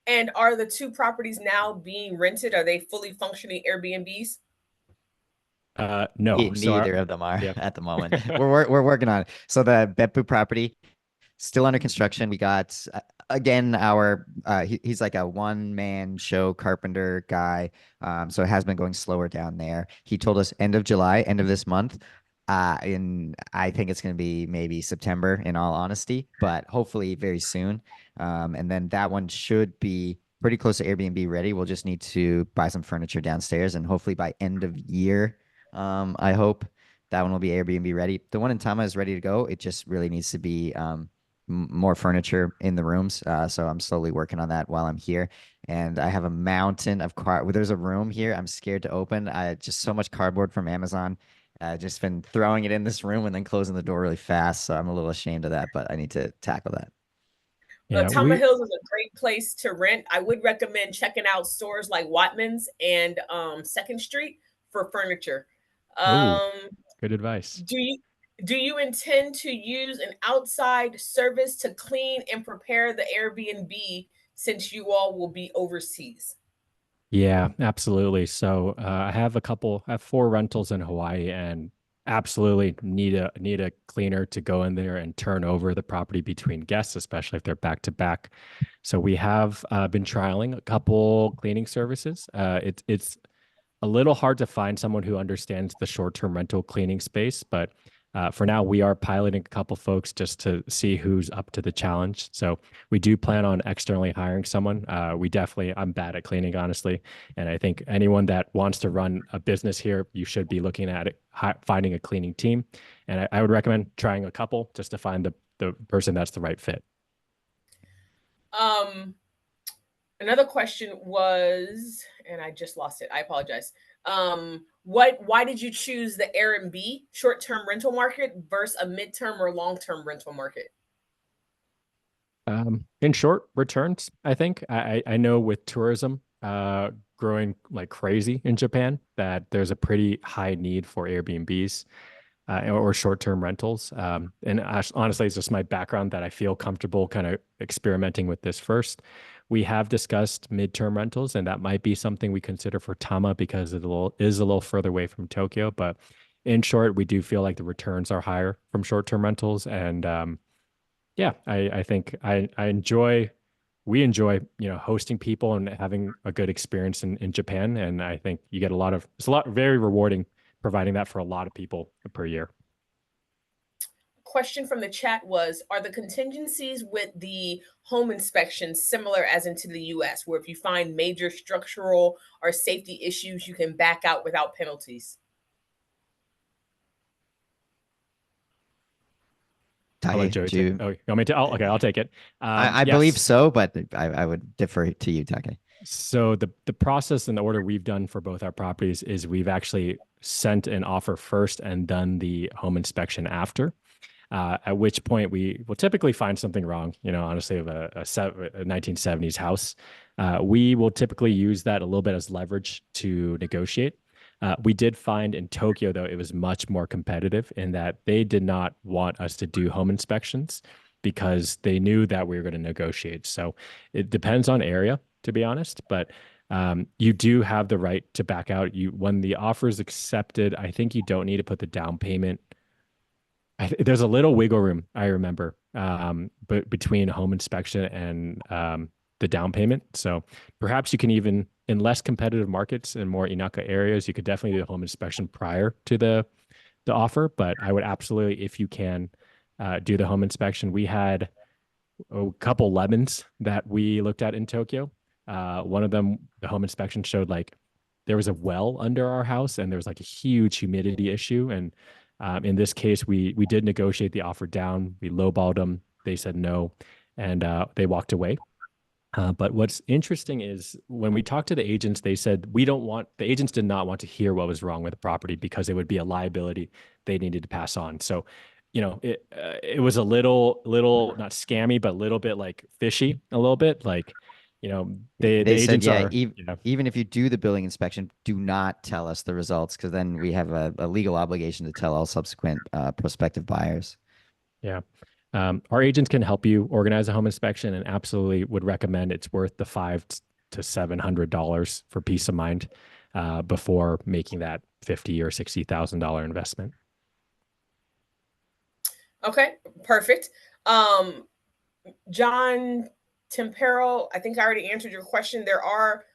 And are the two properties now being rented? Are they fully functioning Airbnbs? No. So Neither of them are yeah. at the moment. We're working on it. So the Beppu property still under construction. We got again he's like a one-man show carpenter guy. So it has been going slower down there. He told us end of July, end of this month. And I think it's going to be maybe September in all honesty, but hopefully very soon. And then that one should be pretty close to Airbnb ready. We'll just need to buy some furniture downstairs, and hopefully by end of year, I hope that one will be Airbnb ready. The one in Tama is ready to go. It just really needs to be more furniture in the rooms. So I'm slowly working on that while I'm here. And I have a mountain of there's a room here I'm scared to open. I just so much cardboard from Amazon. Just been throwing it in this room and then closing the door really fast. So I'm a little ashamed of that, but I need to tackle that. Yeah, Tama Hills is a great place to rent. I would recommend checking out stores like Watman's and Second Street for furniture. Oh, good advice. Do you intend to use an outside service to clean and prepare the Airbnb since you all will be overseas? Yeah, absolutely. So I have 4 rentals in Hawaii, and absolutely need a cleaner to go in there and turn over the property between guests, especially if they're back to back. So we have been trialing a couple cleaning services. It's a little hard to find someone who understands the short-term rental cleaning space, but for now, we are piloting a couple folks just to see who's up to the challenge. So we do plan on externally hiring someone. I'm bad at cleaning, honestly. And I think anyone that wants to run a business here, you should be looking at it, finding a cleaning team. And I would recommend trying a couple just to find the person that's the right fit. Another question was, and I just lost it. I apologize. Why did you choose the Airbnb short-term rental market versus a midterm or long-term rental market? In short, returns, I think. I know with tourism growing like crazy in Japan that there's a pretty high need for Airbnbs or short-term rentals. And honestly, it's just my background that I feel comfortable kind of experimenting with this first. We have discussed midterm rentals, and that might be something we consider for Tama because it is a little further away from Tokyo. But in short, we do feel like the returns are higher from short-term rentals. And yeah, I think we enjoy, hosting people and having a good experience in Japan. And I think you get it's very rewarding providing that for a lot of people per year. Question from the chat was, are the contingencies with the home inspections similar as into the US, where if you find major structural or safety issues, you can back out without penalties? I'll let Take, Joey do you- take. Oh, you want me to? Okay, I'll take it. I believe so, but I would defer to you, Take. So the process and the order we've done for both our properties is we've actually sent an offer first and done the home inspection after. At which point we will typically find something wrong, honestly, of a 1970s house. We will typically use that a little bit as leverage to negotiate. We did find in Tokyo, though, it was much more competitive in that they did not want us to do home inspections because they knew that we were going to negotiate. So it depends on area, to be honest, but you do have the right to back out. When the offer is accepted, I think you don't need to put the down payment. There's a little wiggle room, I remember, but between home inspection and the down payment. So perhaps you can even, in less competitive markets and more Inaka areas, you could definitely do a home inspection prior to the offer. But I would absolutely, if you can, do the home inspection. We had a couple lemons that we looked at in Tokyo. One of them, the home inspection showed like there was a well under our house and there was like a huge humidity issue. And in this case, we did negotiate the offer down. We lowballed them. They said no, and they walked away. But what's interesting is when we talked to the agents, they said the agents did not want to hear what was wrong with the property because it would be a liability they needed to pass on. So, it was a little not scammy, but a little bit like fishy, a little bit like, the said, agents are, even if you do the building inspection, do not tell us the results because then we have a legal obligation to tell all subsequent prospective buyers. Yeah. Our agents can help you organize a home inspection and absolutely would recommend it's worth the $500 to $700 for peace of mind before making that $50,000 or $60,000 investment. Okay, perfect. John Tempero, I think I already answered your question. There are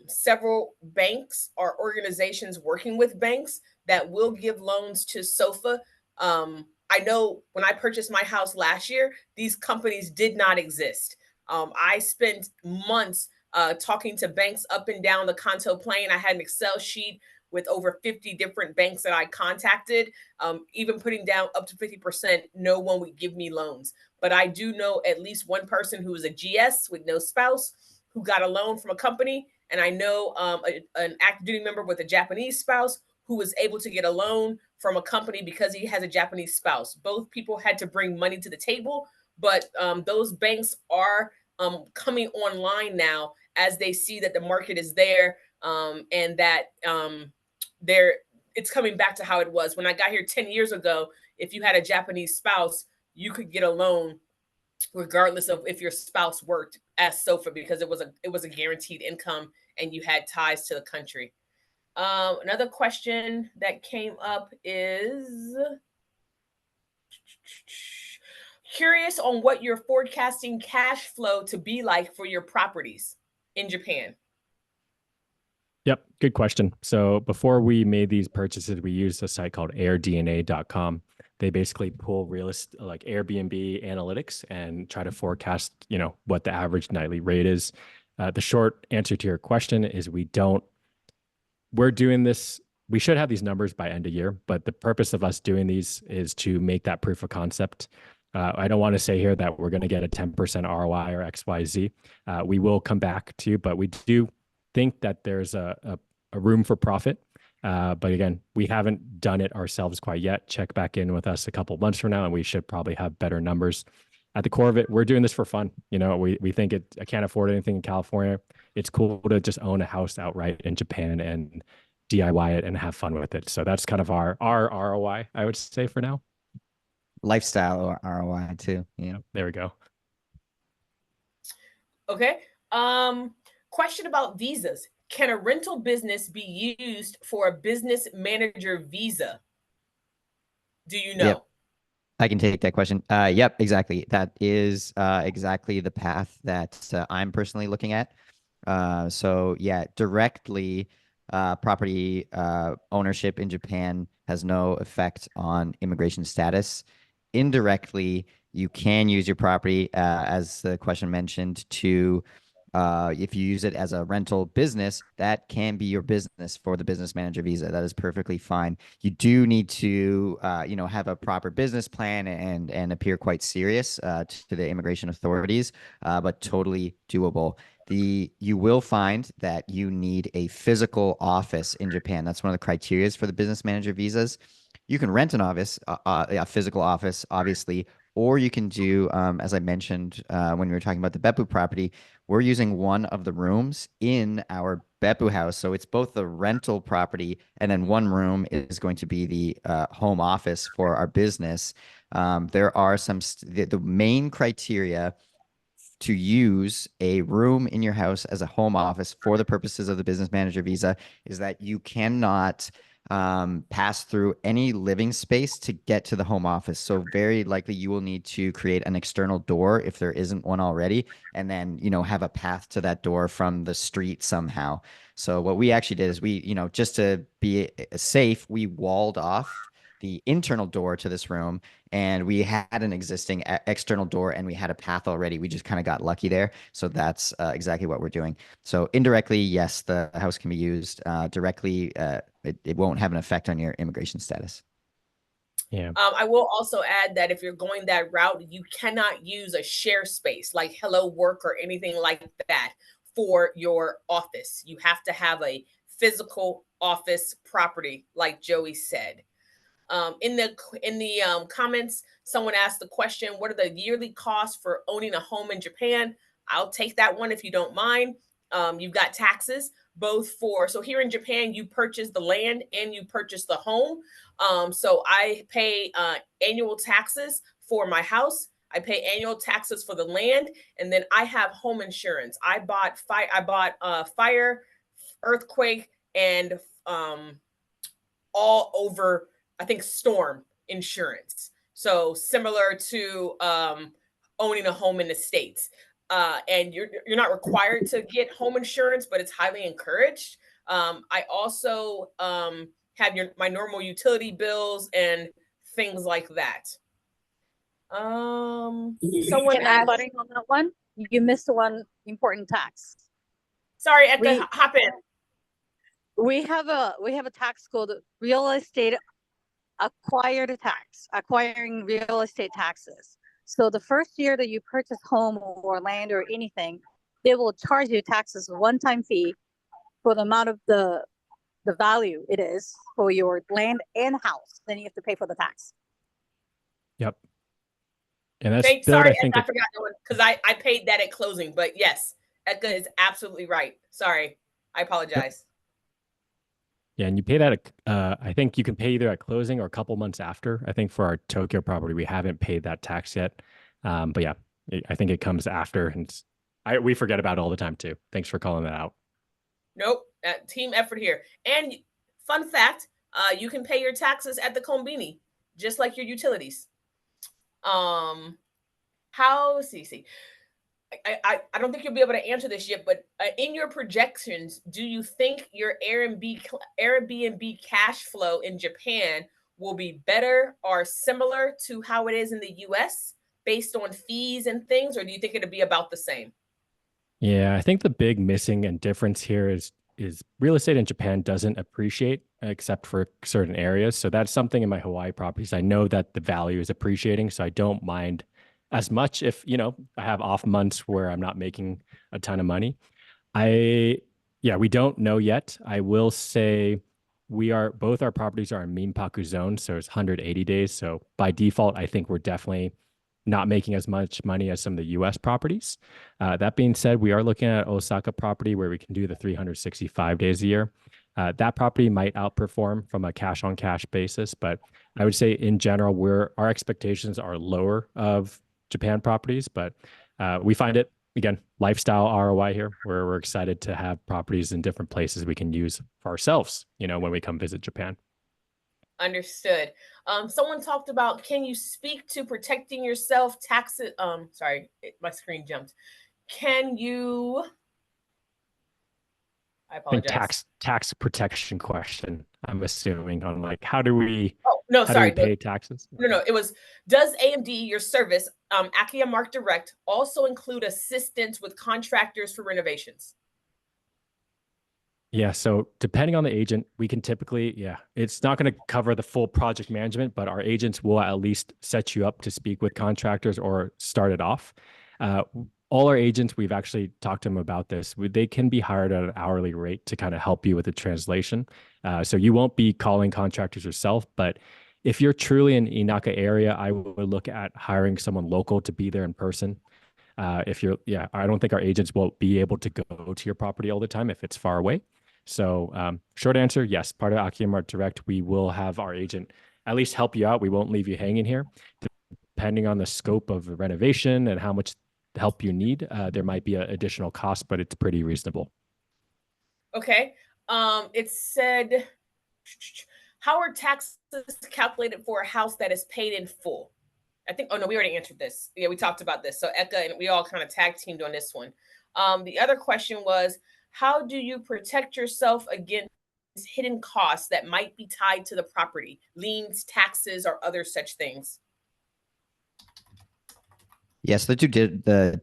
several banks or organizations working with banks that will give loans to SOFA. I know when I purchased my house last year, these companies did not exist. I spent months talking to banks up and down the Kanto Plain. I had an Excel sheet with over 50 different banks that I contacted, even putting down up to 50%, no one would give me loans. But I do know at least one person who was a GS with no spouse who got a loan from a company. And I know an active duty member with a Japanese spouse who was able to get a loan from a company because he has a Japanese spouse. Both people had to bring money to the table, but those banks are coming online now as they see that the market is there and that it's coming back to how it was. When I got here 10 years ago, if you had a Japanese spouse, you could get a loan regardless of if your spouse worked as SOFA because it was a guaranteed income and you had ties to the country. Another question that came up is curious on what you're forecasting cash flow to be like for your properties in Japan. Yep, good question. So before we made these purchases, we used a site called airdna.com. They basically pull like Airbnb analytics and try to forecast, what the average nightly rate is. The short answer to your question is we're doing this. We should have these numbers by end of year, but the purpose of us doing these is to make that proof of concept. I don't want to say here that we're going to get a 10% ROI or XYZ. We will come back to, but we do think that there's a room for profit. But again, we haven't done it ourselves quite yet. Check back in with us a couple months from now, and we should probably have better numbers. At the core of it, we're doing this for fun. We think I can't afford anything in California. It's cool to just own a house outright in Japan and DIY it and have fun with it. So that's kind of our ROI, I would say, for now. Lifestyle ROI too. Yeah. There we go. Okay. Question about visas. Can a rental business be used for a business manager visa? Do you know? Yep. I can take that question. Yep, exactly. That is exactly the path that I'm personally looking at. So yeah, directly property ownership in Japan has no effect on immigration status. Indirectly, you can use your property, as the question mentioned, to if you use it as a rental business, that can be your business for the business manager visa. That is perfectly fine. You do need to, have a proper business plan and appear quite serious to the immigration authorities, but totally doable. You will find that you need a physical office in Japan. That's one of the criteria for the business manager visas. You can rent an office, a physical office, obviously, or you can do, as I mentioned when we were talking about the Beppu property, we're using one of the rooms in our Beppu house. So it's both the rental property and then one room is going to be the home office for our business. There are the main criteria to use a room in your house as a home office for the purposes of the business manager visa is that you cannot pass through any living space to get to the home office. So very likely you will need to create an external door if there isn't one already, and then, have a path to that door from the street somehow. So what we actually did is just to be safe, we walled off the internal door to this room, and we had an existing external door and we had a path already. We just kind of got lucky there. So that's exactly what we're doing. So indirectly, yes, the house can be used. Directly, it won't have an effect on your immigration status. Yeah. I will also add that if you're going that route, you cannot use a share space like Hello Work or anything like that for your office. You have to have a physical office property, like Joey said. In the comments, someone asked the question, what are the yearly costs for owning a home in Japan? I'll take that one if you don't mind. You've got taxes so here in Japan, you purchase the land and you purchase the home. So I pay annual taxes for my house. I pay annual taxes for the land, and then I have home insurance. I bought fire, earthquake, and all over, I think, storm insurance. So similar to owning a home in the States. And you're not required to get home insurance, but it's highly encouraged. I also have my normal utility bills and things like that. Someone Can I asked, butt in on that one? You missed one important tax. sorry, Eka, hop in. We have a tax called real estate acquiring real estate taxes. So the first year that you purchase home or land or anything, they will charge you taxes, a one-time fee for the amount of the value it is for your land and house. Then you have to pay for the tax. Yep. And that's Sorry, I think I forgot that one because I paid that at closing. But yes, Eka is absolutely right. Sorry, I apologize. Yeah, and you pay that. I think you can pay either at closing or a couple months after. I think for our Tokyo property, we haven't paid that tax yet. But yeah, I think it comes after, and we forget about it all the time too. Thanks for calling that out. Nope, team effort here. And fun fact, you can pay your taxes at the Konbini, just like your utilities. See. I don't think you'll be able to answer this yet, but in your projections, do you think your Airbnb cash flow in Japan will be better or similar to how it is in the US based on fees and things, or do you think it'll be about the same? Yeah, I think the big missing and difference here is real estate in Japan doesn't appreciate except for certain areas. So that's something in my Hawaii properties. I know that the value is appreciating, so I don't mind as much if, I have off months where I'm not making a ton of money. We don't know yet. I will say both our properties are in Minpaku zone, so it's 180 days. So by default, I think we're definitely not making as much money as some of the US properties. That being said, we are looking at Osaka property where we can do the 365 days a year. That property might outperform from a cash on cash basis, but I would say in general, our expectations are lower of Japan properties, but we find it, again, lifestyle ROI here, where we're excited to have properties in different places we can use for ourselves, when we come visit Japan. Understood. Someone talked about, can you speak to protecting yourself taxes? Sorry, my screen jumped. I I I think apologize. tax protection question, I'm assuming, on like how do we Oh, no, sorry. pay taxes? No. It was, does AMD, your service, AkiyaMart Direct, also include assistance with contractors for renovations? Yeah, so depending on the agent, we can typically, it's not going to cover the full project management, but our agents will at least set you up to speak with contractors or start it off. All our agents, we've actually talked to them about this. They can be hired at an hourly rate to kind of help you with the translation. So you won't be calling contractors yourself, but if you're truly in Inaka area, I would look at hiring someone local to be there in person. If you're, I don't think our agents will be able to go to your property all the time if it's far away. So, short answer, yes, part of AkiyaMart Direct, we will have our agent at least help you out. We won't leave you hanging here. Depending on the scope of the renovation and how much help you need, there might be an additional cost, but it's pretty reasonable. Okay. It said, how are taxes calculated for a house that is paid in full? I think, oh no, we already answered this. Yeah, we talked about this. So Eka and we all kind of tag teamed on this one. The other question was, how do you protect yourself against hidden costs that might be tied to the property, liens, taxes, or other such things? Yes, the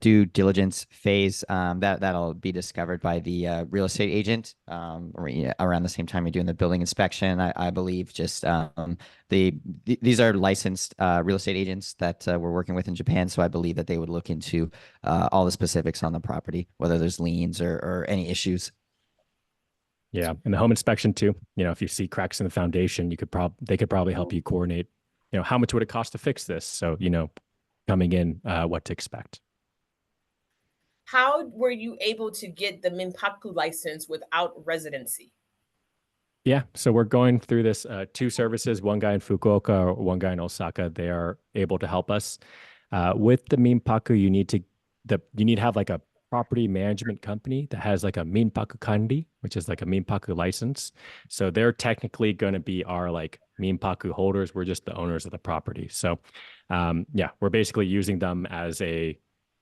due diligence phase, that'll be discovered by the real estate agent around the same time you're doing the building inspection. I believe these are licensed real estate agents that we're working with in Japan, so I believe that they would look into all the specifics on the property, whether there's liens or any issues. Yeah, and the home inspection too. If you see cracks in the foundation, they could probably help you coordinate. How much would it cost to fix this? So coming in, what to expect. How were you able to get the Minpaku license without residency? Yeah, so we're going through this two services, one guy in Fukuoka, one guy in Osaka. They are able to help us. With the Minpaku, you need to have like a property management company that has like a Minpaku Kandi, which is like a Minpaku license. So they're technically going to be our like Minpaku holders. We're just the owners of the property. So we're basically using them as a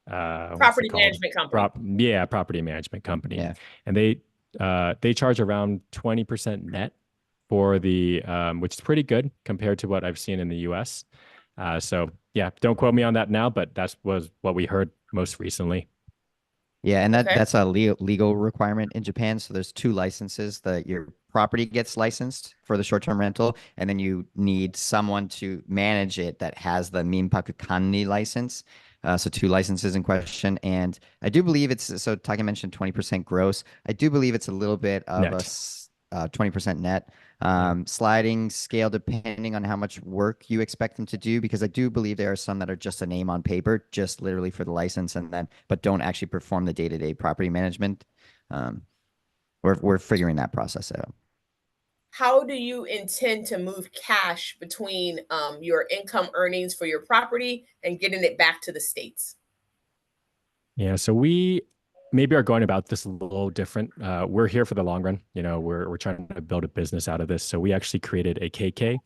property management company. Property management company. Yeah. And they charge around 20% net for the which is pretty good compared to what I've seen in the US. So don't quote me on that now, but that was what we heard most recently. Yeah, and that's a legal requirement in Japan. So there's two licenses that your property gets licensed for the short-term rental, and then you need someone to manage it that has the Minpaku Kanni license. So two licenses in question. And I do believe so Taki mentioned 20% gross. I do believe it's a little bit of net. 20% net. Sliding scale depending on how much work you expect them to do, because I do believe there are some that are just a name on paper, just literally for the license, but don't actually perform the day-to-day property management. We're figuring that process out. How do you intend to move cash between your income earnings for your property and getting it back to the States? Yeah, so we maybe are going about this a little different. We're here for the long run. We're trying to build a business out of this. So we actually created a KK,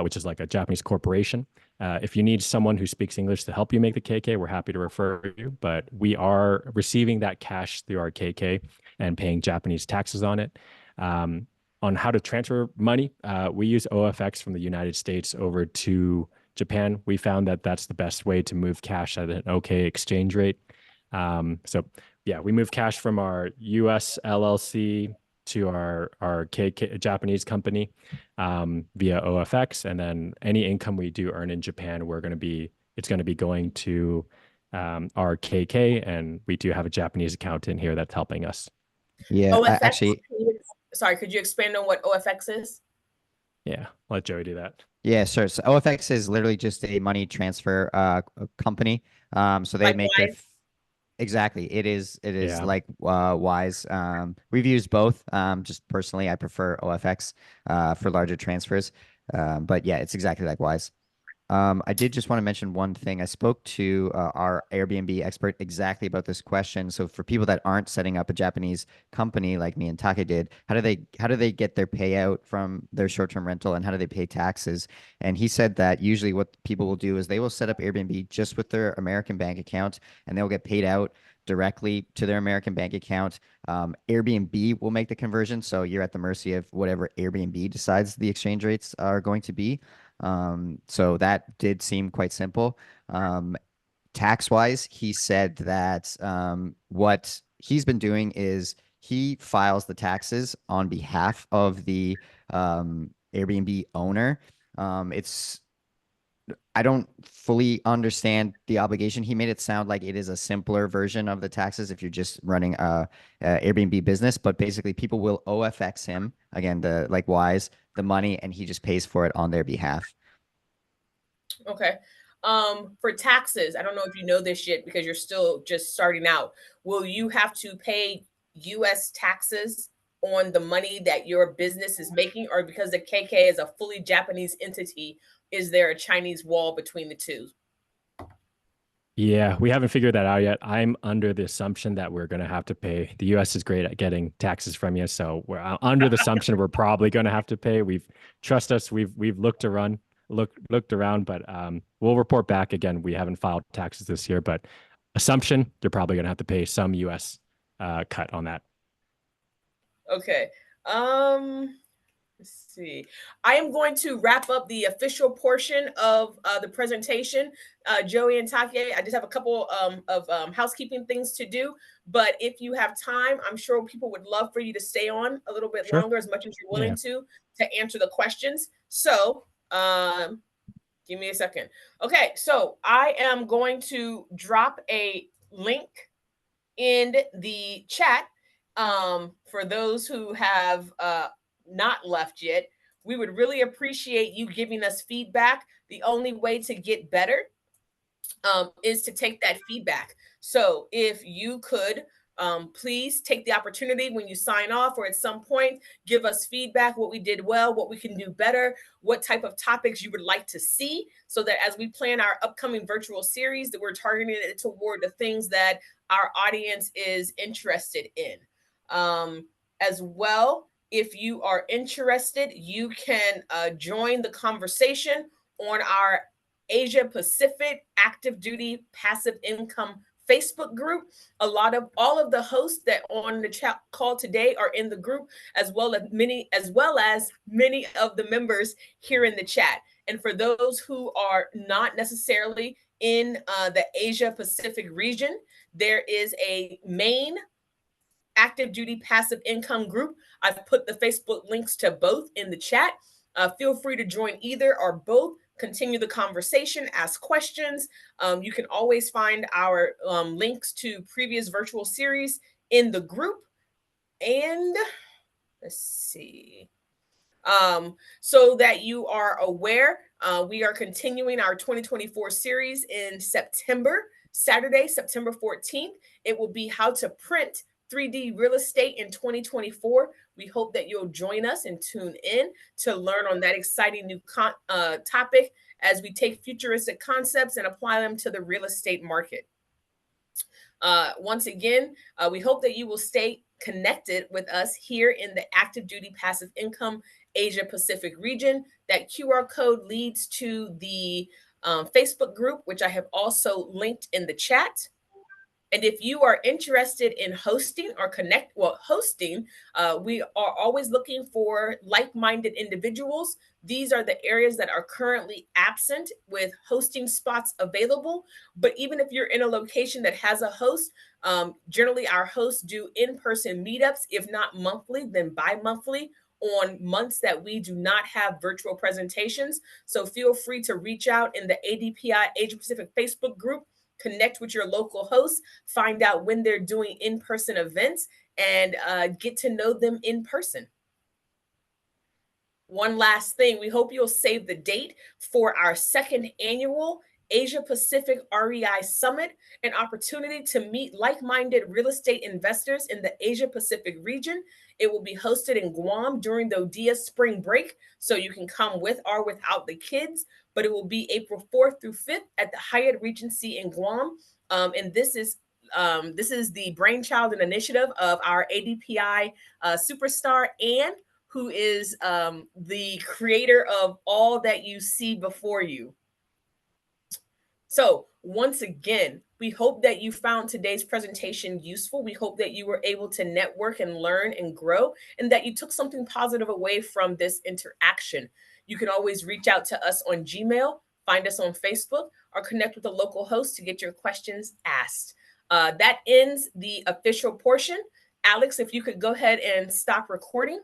which is like a Japanese corporation. If you need someone who speaks English to help you make the KK, we're happy to refer you. But we are receiving that cash through our KK and paying Japanese taxes on it. On how to transfer money, we use OFX from the United States over to Japan. We found that that's the best way to move cash at an okay exchange rate. We move cash from our US LLC to our KK Japanese company via OFX, and then any income we do earn in Japan, it's going to be going to our KK, and we do have a Japanese accountant here that's helping us. Yeah, OFX, actually. Sorry, could you expand on what OFX is? Yeah, let Joey do that. Yeah, sure. So OFX is literally just a money transfer company. So they make their exactly. It is like Wise. We've used both. Just personally, I prefer OFX for larger transfers. But yeah, it's exactly like Wise. I did just want to mention one thing. I spoke to our Airbnb expert exactly about this question. So for people that aren't setting up a Japanese company like me and Take did, how do they get their payout from their short-term rental, and how do they pay taxes? And he said that usually what people will do is they will set up Airbnb just with their American bank account, and they'll get paid out directly to their American bank account. Airbnb will make the conversion, so you're at the mercy of whatever Airbnb decides the exchange rates are going to be. So that did seem quite simple. Tax wise, he said that what he's been doing is he files the taxes on behalf of the Airbnb owner. It's I don't fully understand the obligation. He made it sound like it is a simpler version of the taxes if you're just running a Airbnb business, but basically people will OFX him again, the like Wise, the money, and he just pays for it on their behalf. Okay. For taxes, I don't know if you know this yet because you're still just starting out. Will you have to pay US taxes on the money that your business is making, or because the KK is a fully Japanese entity, is there a Chinese wall between the two? Yeah, we haven't figured that out yet. I'm under the assumption that we're going to have to pay. The US is great at getting taxes from you, so we're under the assumption we're probably going to have to pay. Trust us, we've looked around, but we'll report back again. We haven't filed taxes this year, but assumption you're probably going to have to pay some US cut on that. Okay. Let's see. I am going to wrap up the official portion of the presentation. Joey and Take, I just have a couple of housekeeping things to do. But if you have time, I'm sure people would love for you to stay on a little bit longer, as much as you're willing to answer the questions. So give me a second. Okay, so I am going to drop a link in the chat for those who have not left yet. We would really appreciate you giving us feedback. The only way to get better is to take that feedback. So if you could please take the opportunity when you sign off or at some point, give us feedback, what we did well, what we can do better, what type of topics you would like to see, so that as we plan our upcoming virtual series, that we're targeting it toward the things that our audience is interested in. As well, if you are interested, you can join the conversation on our Asia Pacific Active Duty Passive Income Facebook group. All of the hosts that on the chat call today are in the group, as well as many of the members here in the chat. And for those who are not necessarily in the Asia Pacific region, there is a main active duty passive income group. I've put the Facebook links to both in the chat. Feel free to join either or both. Continue the conversation, ask questions. You can always find our links to previous virtual series in the group. And let's see. So that you are aware, we are continuing our 2024 series in September, Saturday, September 14th. It will be how to print 3D real estate in 2024. We hope that you'll join us and tune in to learn on that exciting new topic as we take futuristic concepts and apply them to the real estate market. Once again, we hope that you will stay connected with us here in the Active Duty Passive Income Asia Pacific region. That QR code leads to the Facebook group, which I have also linked in the chat. And if you are interested in hosting, we are always looking for like-minded individuals. These are the areas that are currently absent with hosting spots available. But even if you're in a location that has a host, generally our hosts do in-person meetups, if not monthly, then bi-monthly, on months that we do not have virtual presentations. So feel free to reach out in the ADPI Asia Pacific Facebook group, connect with your local hosts, find out when they're doing in-person events, and get to know them in person. One last thing, we hope you'll save the date for our second annual Asia Pacific REI Summit, an opportunity to meet like-minded real estate investors in the Asia Pacific region. It will be hosted in Guam during the ODIA spring break, so you can come with or without the kids, but it will be April 4th through 5th at the Hyatt Regency in Guam. And this is the brainchild and initiative of our ADPI superstar, Anne, who is the creator of all that you see before you. So once again, We hope that you found today's presentation useful. We hope that you were able to network and learn and grow, and that you took something positive away from this interaction. You can always reach out to us on Gmail, find us on Facebook, or connect with a local host to get your questions asked. That ends the official portion. Alex, if you could go ahead and stop recording.